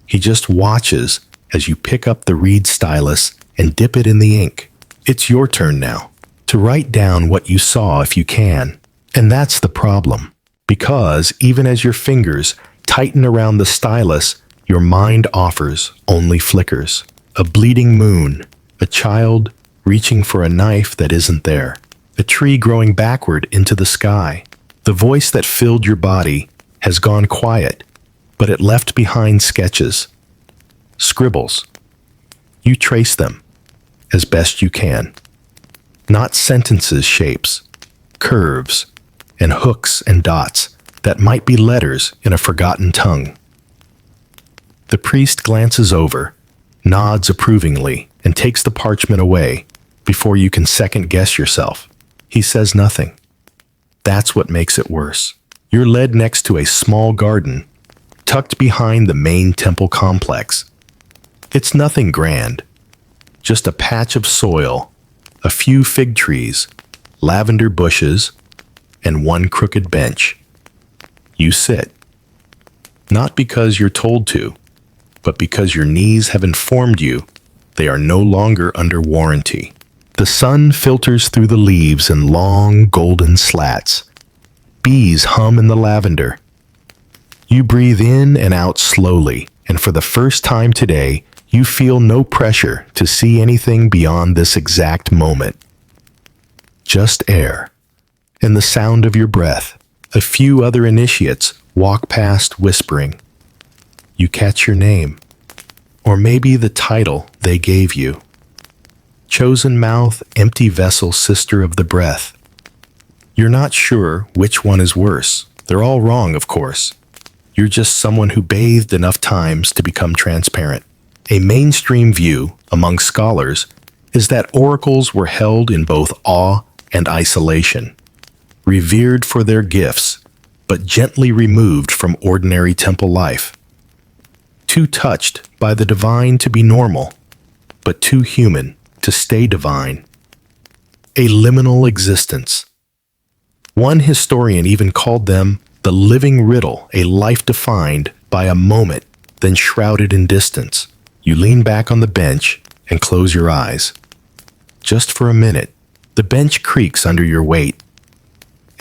He just watches as you pick up the reed stylus and dip it in the ink. It's your turn now to write down what you saw if you can. And that's the problem, because even as your fingers tighten around the stylus, your mind offers only flickers. A bleeding moon, a child reaching for a knife that isn't there, a tree growing backward into the sky. The voice that filled your body has gone quiet, but it left behind sketches, scribbles. You trace them as best you can. Not sentences, shapes, curves, and hooks and dots that might be letters in a forgotten tongue. The priest glances over, nods approvingly, and takes the parchment away before you can second-guess yourself. He says nothing. That's what makes it worse. You're led next to a small garden, tucked behind the main temple complex. It's nothing grand, just a patch of soil, a few fig trees, lavender bushes, and one crooked bench. You sit. Not because you're told to, but because your knees have informed you they are no longer under warranty. The sun filters through the leaves in long golden slats. Bees hum in the lavender. You breathe in and out slowly, and for the first time today, you feel no pressure to see anything beyond this exact moment. Just air, and the sound of your breath. A few other initiates walk past whispering. You catch your name, or maybe the title they gave you. Chosen mouth, empty vessel, sister of the breath. You're not sure which one is worse. They're all wrong, of course. You're just someone who bathed enough times to become transparent. A mainstream view among scholars is that oracles were held in both awe and isolation, revered for their gifts, but gently removed from ordinary temple life. Too touched by the divine to be normal, but too human to stay divine. A liminal existence. One historian even called them the living riddle, a life defined by a moment, then shrouded in distance. You lean back on the bench and close your eyes. Just for a minute, the bench creaks under your weight.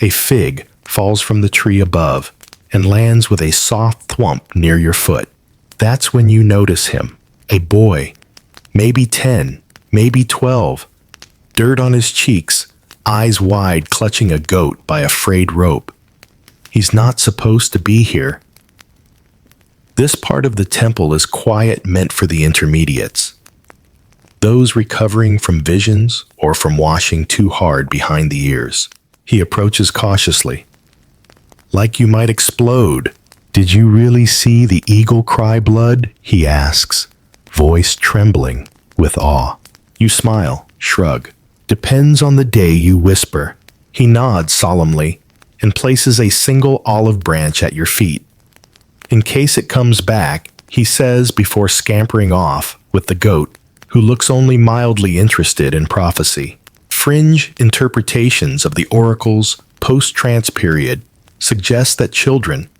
A fig falls from the tree above and lands with a soft thwump near your foot. That's when you notice him, a boy, maybe 10, maybe 12, dirt on his cheeks, eyes wide, clutching a goat by a frayed rope. He's not supposed to be here. This part of the temple is quiet, meant for the intermediates, those recovering from visions or from washing too hard behind the ears. He approaches cautiously. Like you might explode. Did you really see the eagle cry blood? He asks, voice trembling with awe. You smile, shrug. Depends on the day, you whisper. He nods solemnly and places a single olive branch at your feet. In case it comes back, he says before scampering off with the goat, who looks only mildly interested in prophecy. Fringe interpretations of the oracle's post-trance period suggest that children,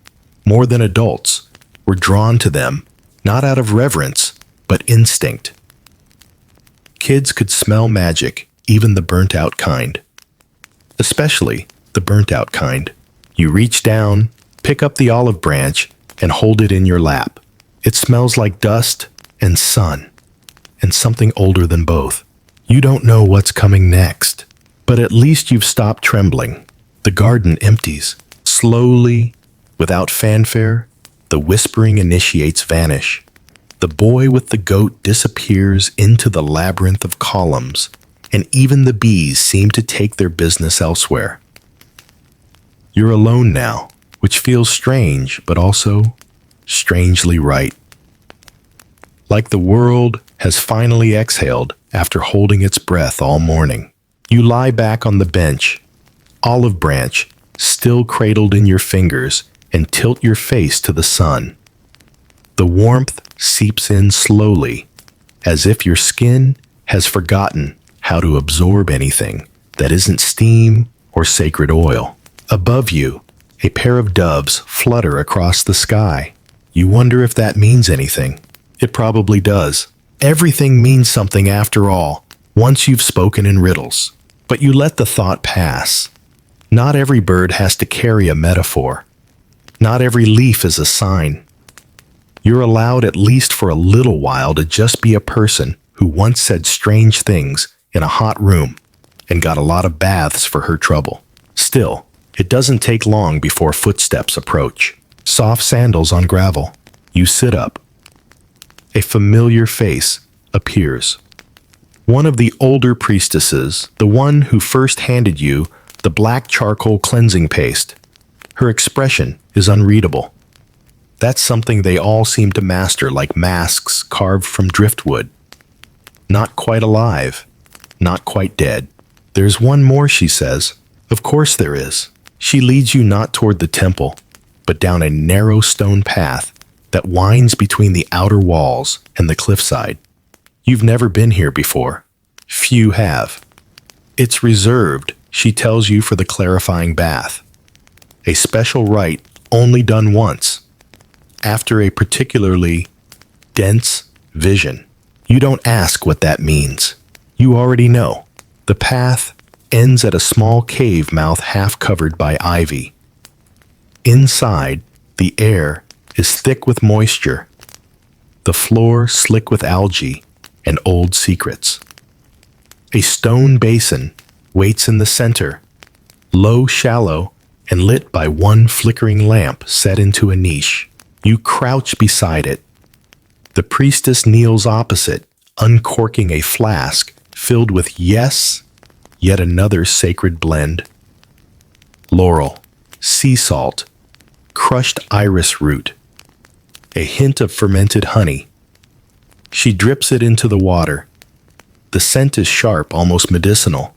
more than adults, were drawn to them, not out of reverence, but instinct. Kids could smell magic, even the burnt-out kind. Especially the burnt-out kind. You reach down, pick up the olive branch, and hold it in your lap. It smells like dust and sun, and something older than both. You don't know what's coming next, but at least you've stopped trembling. The garden empties. Slowly, without fanfare, the whispering initiates vanish. The boy with the goat disappears into the labyrinth of columns, and even the bees seem to take their business elsewhere. You're alone now, which feels strange, but also strangely right. Like the world has finally exhaled after holding its breath all morning. You lie back on the bench, olive branch still cradled in your fingers, and tilt your face to the sun. The warmth seeps in slowly, as if your skin has forgotten how to absorb anything that isn't steam or sacred oil. Above you, a pair of doves flutter across the sky. You wonder if that means anything. It probably does. Everything means something after all, once you've spoken in riddles. But you let the thought pass. Not every bird has to carry a metaphor. Not every leaf is a sign. You're allowed, at least for a little while, to just be a person who once said strange things in a hot room and got a lot of baths for her trouble. Still, it doesn't take long before footsteps approach. Soft sandals on gravel. You sit up. A familiar face appears. One of the older priestesses, the one who first handed you the black charcoal cleansing paste. Her expression is unreadable. That's something they all seem to master, like masks carved from driftwood. Not quite alive, not quite dead. There's one more, she says. Of course there is. She leads you not toward the temple, but down a narrow stone path that winds between the outer walls and the cliffside. You've never been here before. Few have. It's reserved, she tells you, for the clarifying bath. A special rite only done once, after a particularly dense vision. You don't ask what that means. You already know. The path ends at a small cave mouth half covered by ivy. Inside, the air is thick with moisture, the floor slick with algae and old secrets. A stone basin waits in the center, low, shallow, and lit by one flickering lamp set into a niche. You crouch beside it. The priestess kneels opposite, uncorking a flask filled with yet another sacred blend. Laurel, sea salt, crushed iris root, a hint of fermented honey. She drips it into the water. The scent is sharp, almost medicinal.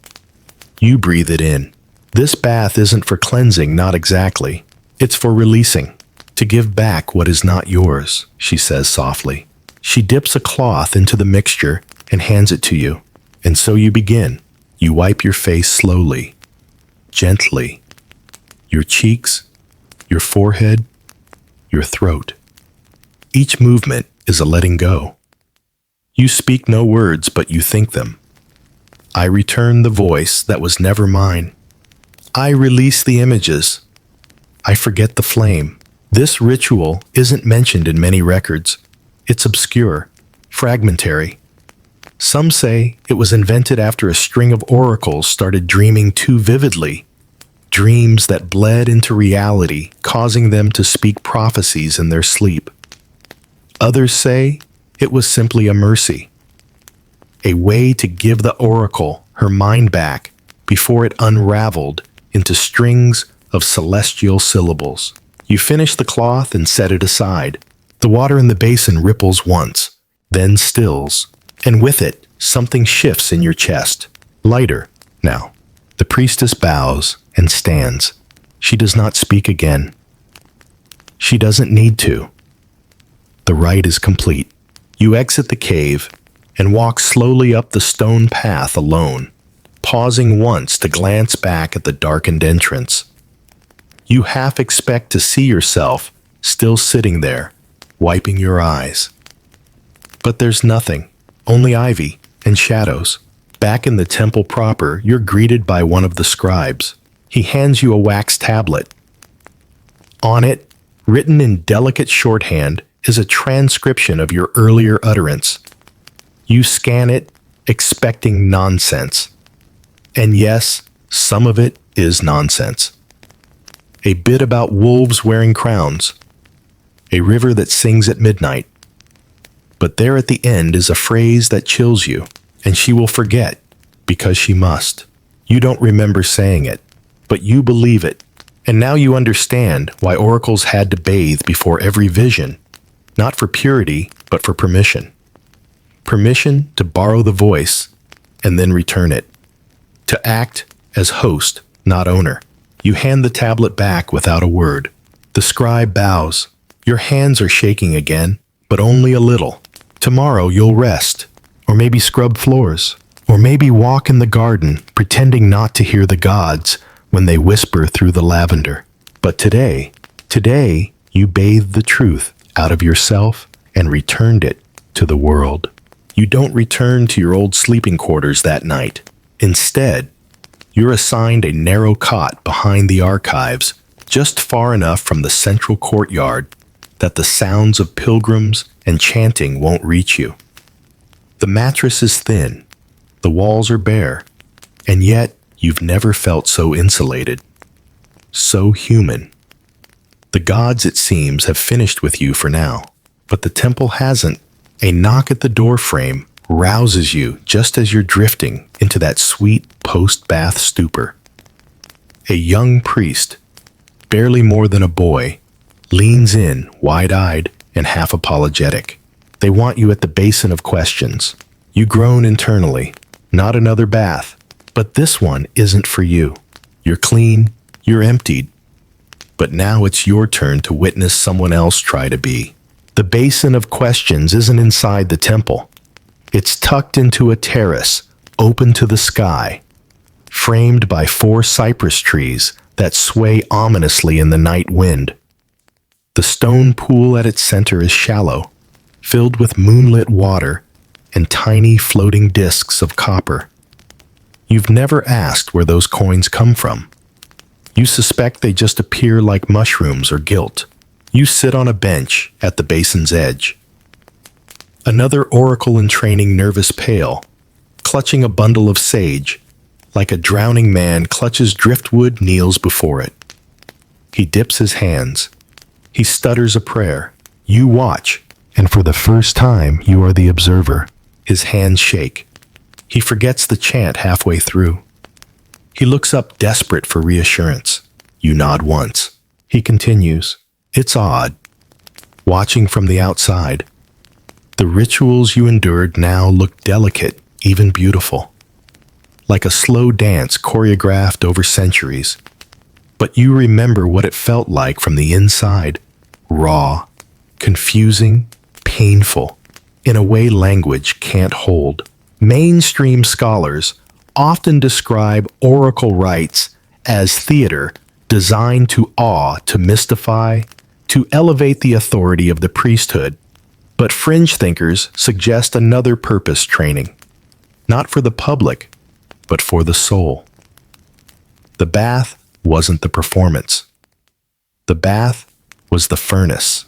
You breathe it in. This bath isn't for cleansing, not exactly. It's for releasing, to give back what is not yours, she says softly. She dips a cloth into the mixture and hands it to you. And so you begin. You wipe your face slowly, gently. Your cheeks, your forehead, your throat. Each movement is a letting go. You speak no words, but you think them. I return the voice that was never mine. I release the images. I forget the flame. This ritual isn't mentioned in many records. It's obscure, fragmentary. Some say it was invented after a string of oracles started dreaming too vividly, dreams that bled into reality, causing them to speak prophecies in their sleep. Others say it was simply a mercy, a way to give the oracle her mind back before it unraveled into strings of celestial syllables. You finish the cloth and set it aside. The water in the basin ripples once, then stills, and with it, something shifts in your chest. Lighter, now. The priestess bows and stands. She does not speak again. She doesn't need to. The rite is complete. You exit the cave and walk slowly up the stone path alone, pausing once to glance back at the darkened entrance. You half expect to see yourself still sitting there, wiping your eyes. But there's nothing, only ivy and shadows. Back in the temple proper, you're greeted by one of the scribes. He hands you a wax tablet. On it, written in delicate shorthand, is a transcription of your earlier utterance. You scan it, expecting nonsense. And yes, some of it is nonsense. A bit about wolves wearing crowns. A river that sings at midnight. But there at the end is a phrase that chills you, and she will forget, because she must. You don't remember saying it, but you believe it. And now you understand why oracles had to bathe before every vision, not for purity, but for permission. Permission to borrow the voice and then return it. To act as host, not owner. You hand the tablet back without a word. The scribe bows. Your hands are shaking again, but only a little. Tomorrow you'll rest, or maybe scrub floors, or maybe walk in the garden, pretending not to hear the gods when they whisper through the lavender. But today, you bathed the truth out of yourself and returned it to the world. You don't return to your old sleeping quarters that night. Instead, you're assigned a narrow cot behind the archives, just far enough from the central courtyard that the sounds of pilgrims and chanting won't reach you. The mattress is thin, the walls are bare, and yet you've never felt so insulated, so human. The gods, it seems, have finished with you for now, but the temple hasn't. A knock at the doorframe rouses you just as you're drifting into that sweet post-bath stupor. A young priest, barely more than a boy, leans in, wide-eyed and half apologetic. They want you at the basin of questions. You groan internally. Not another bath. But this one isn't for you. You're clean, you're emptied. But now it's your turn to witness someone else try to be. The basin of questions isn't inside the temple. It's tucked into a terrace, open to the sky, framed by 4 cypress trees that sway ominously in the night wind. The stone pool at its center is shallow, filled with moonlit water and tiny floating discs of copper. You've never asked where those coins come from. You suspect they just appear like mushrooms or guilt. You sit on a bench at the basin's edge. Another oracle in training, nervous pale, clutching a bundle of sage, like a drowning man clutches driftwood, kneels before it. He dips his hands. He stutters a prayer. You watch, and for the first time you are the observer. His hands shake. He forgets the chant halfway through. He looks up, desperate for reassurance. You nod once. He continues. It's odd. Watching from the outside, the rituals you endured now look delicate, even beautiful. Like a slow dance choreographed over centuries. But you remember what it felt like from the inside. Raw, confusing, painful, in a way language can't hold. Mainstream scholars often describe oracle rites as theater designed to awe, to mystify, to elevate the authority of the priesthood. But fringe thinkers suggest another purpose: training, not for the public, but for the soul. The bath wasn't the performance. The bath was the furnace,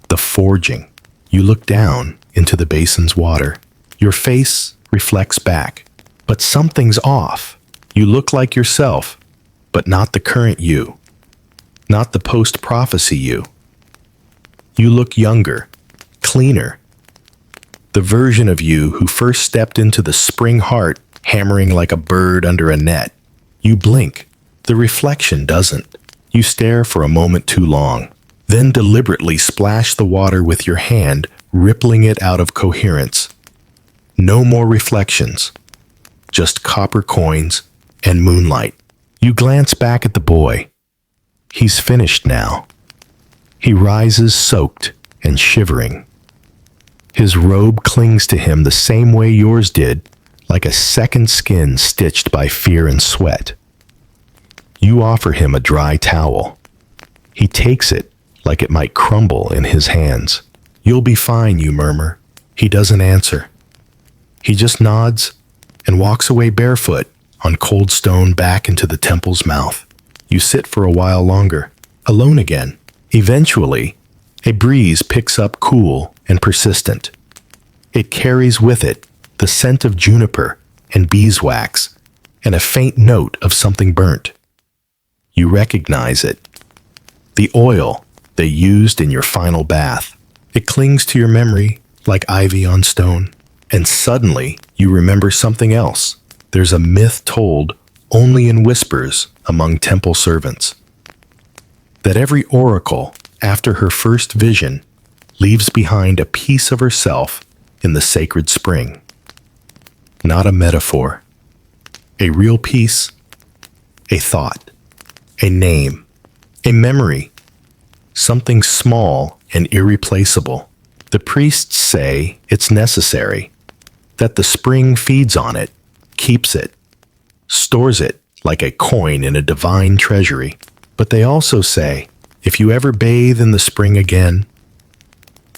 the forging. You look down into the basin's water. Your face reflects back, but something's off. You look like yourself, but not the current you, not the post-prophecy you. You look younger, cleaner, the version of you who first stepped into the spring heart hammering like a bird under a net. You blink. The reflection doesn't. You stare for a moment too long, then deliberately splash the water with your hand, rippling it out of coherence. No more reflections, just copper coins and moonlight. You glance back at the boy. He's finished now. He rises soaked and shivering. His robe clings to him the same way yours did, like a second skin stitched by fear and sweat. You offer him a dry towel. He takes it like it might crumble in his hands. "You'll be fine," you murmur. He doesn't answer. He just nods and walks away barefoot on cold stone back into the temple's mouth. You sit for a while longer, alone again. Eventually, a breeze picks up cool and persistent. It carries with it the scent of juniper and beeswax and a faint note of something burnt. You recognize it. The oil they used in your final bath. It clings to your memory like ivy on stone. And suddenly, you remember something else. There's a myth told only in whispers among temple servants. That every oracle, after her first vision, leaves behind a piece of herself in the sacred spring. Not a metaphor. A real piece. A thought. A name. A memory. Something small and irreplaceable. The priests say it's necessary, that the spring feeds on it, keeps it, stores it like a coin in a divine treasury. But they also say, if you ever bathe in the spring again,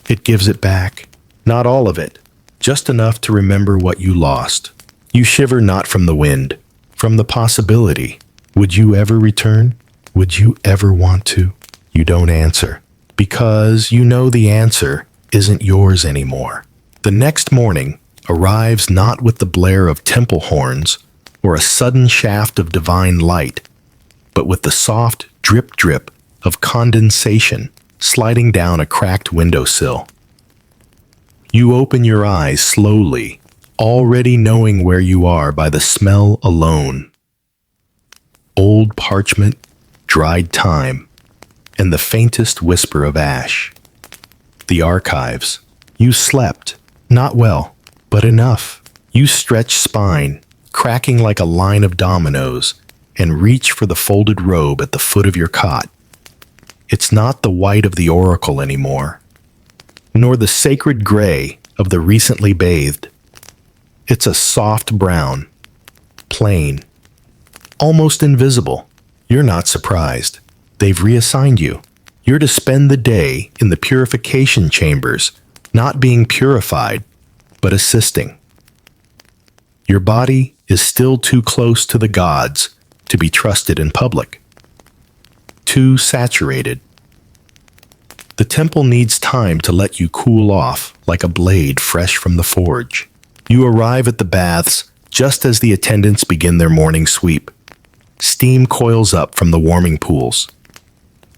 it gives it back. Not all of it, just enough to remember what you lost. You shiver not from the wind, from the possibility. Would you ever return? Would you ever want to? You don't answer, because you know the answer isn't yours anymore. The next morning arrives not with the blare of temple horns or a sudden shaft of divine light, but with the soft drip-drip of condensation sliding down a cracked windowsill. You open your eyes slowly, already knowing where you are by the smell alone. Old parchment, dried time, and the faintest whisper of ash. The archives. You slept, not well, but enough. You stretch spine, cracking like a line of dominoes, and reach for the folded robe at the foot of your cot. It's not the white of the oracle anymore, nor the sacred gray of the recently bathed. It's a soft brown, plain, almost invisible. You're not surprised. They've reassigned you. You're to spend the day in the purification chambers, not being purified, but assisting. Your body is still too close to the gods to be trusted in public. Too saturated. The temple needs time to let you cool off like a blade fresh from the forge. You arrive at the baths just as the attendants begin their morning sweep. Steam coils up from the warming pools.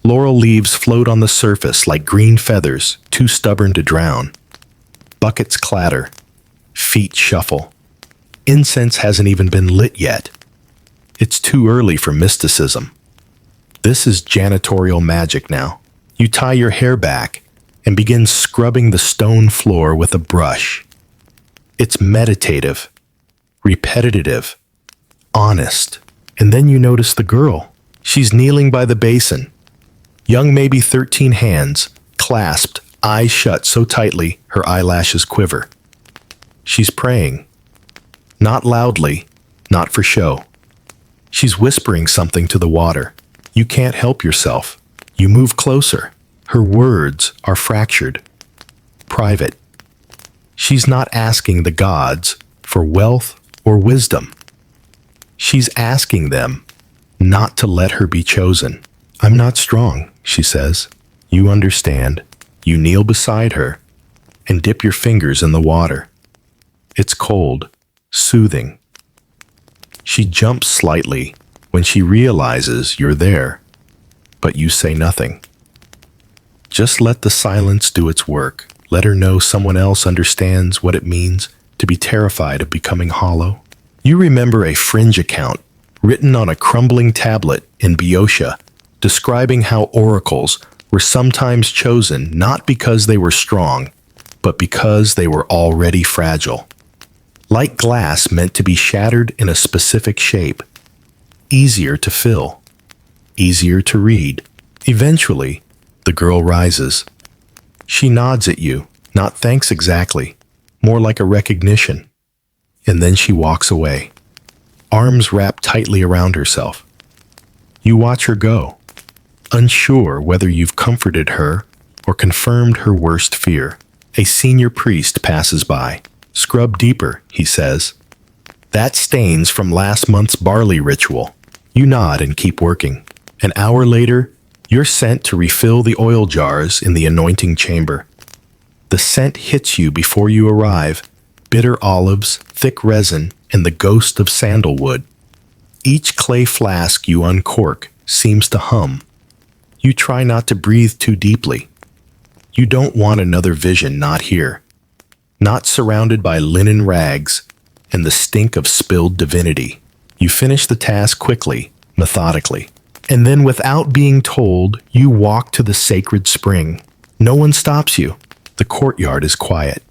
Laurel leaves float on the surface like green feathers, too stubborn to drown. Buckets clatter. Feet shuffle. Incense hasn't even been lit yet. It's too early for mysticism. This is janitorial magic now. You tie your hair back and begin scrubbing the stone floor with a brush. It's meditative, repetitive, honest. And then you notice the girl. She's kneeling by the basin. Young, maybe 13 hands, clasped, eyes shut so tightly her eyelashes quiver. She's praying. Not loudly, not for show. She's whispering something to the water. You can't help yourself. You move closer. Her words are fractured, private. She's not asking the gods for wealth or wisdom. She's asking them not to let her be chosen. "I'm not strong," she says. You understand. You kneel beside her and dip your fingers in the water. It's cold, soothing. She jumps slightly when she realizes you're there, but you say nothing. Just let the silence do its work. Let her know someone else understands what it means to be terrified of becoming hollow. You remember a fringe account written on a crumbling tablet in Boeotia, describing how oracles were sometimes chosen not because they were strong, but because they were already fragile. Like glass meant to be shattered in a specific shape, easier to fill, easier to read. Eventually, the girl rises. She nods at you, not thanks exactly, more like a recognition. And then she walks away, arms wrapped tightly around herself. You watch her go, unsure whether you've comforted her or confirmed her worst fear. A senior priest passes by. Scrub deeper, he says. That stains from last month's barley ritual. You nod and keep working. An hour later, you're sent to refill the oil jars in the anointing chamber. The scent hits you before you arrive. Bitter olives, thick resin, and the ghost of sandalwood. Each clay flask you uncork seems to hum. You try not to breathe too deeply. You don't want another vision not here, not surrounded by linen rags and the stink of spilled divinity. You finish the task quickly, methodically, and then without being told, you walk to the sacred spring. No one stops you. The courtyard is quiet.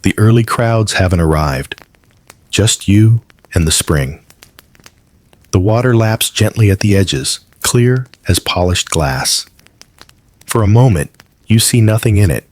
The early crowds haven't arrived. Just you and the spring. The water laps gently at the edges, clear as polished glass. For a moment, you see nothing in it,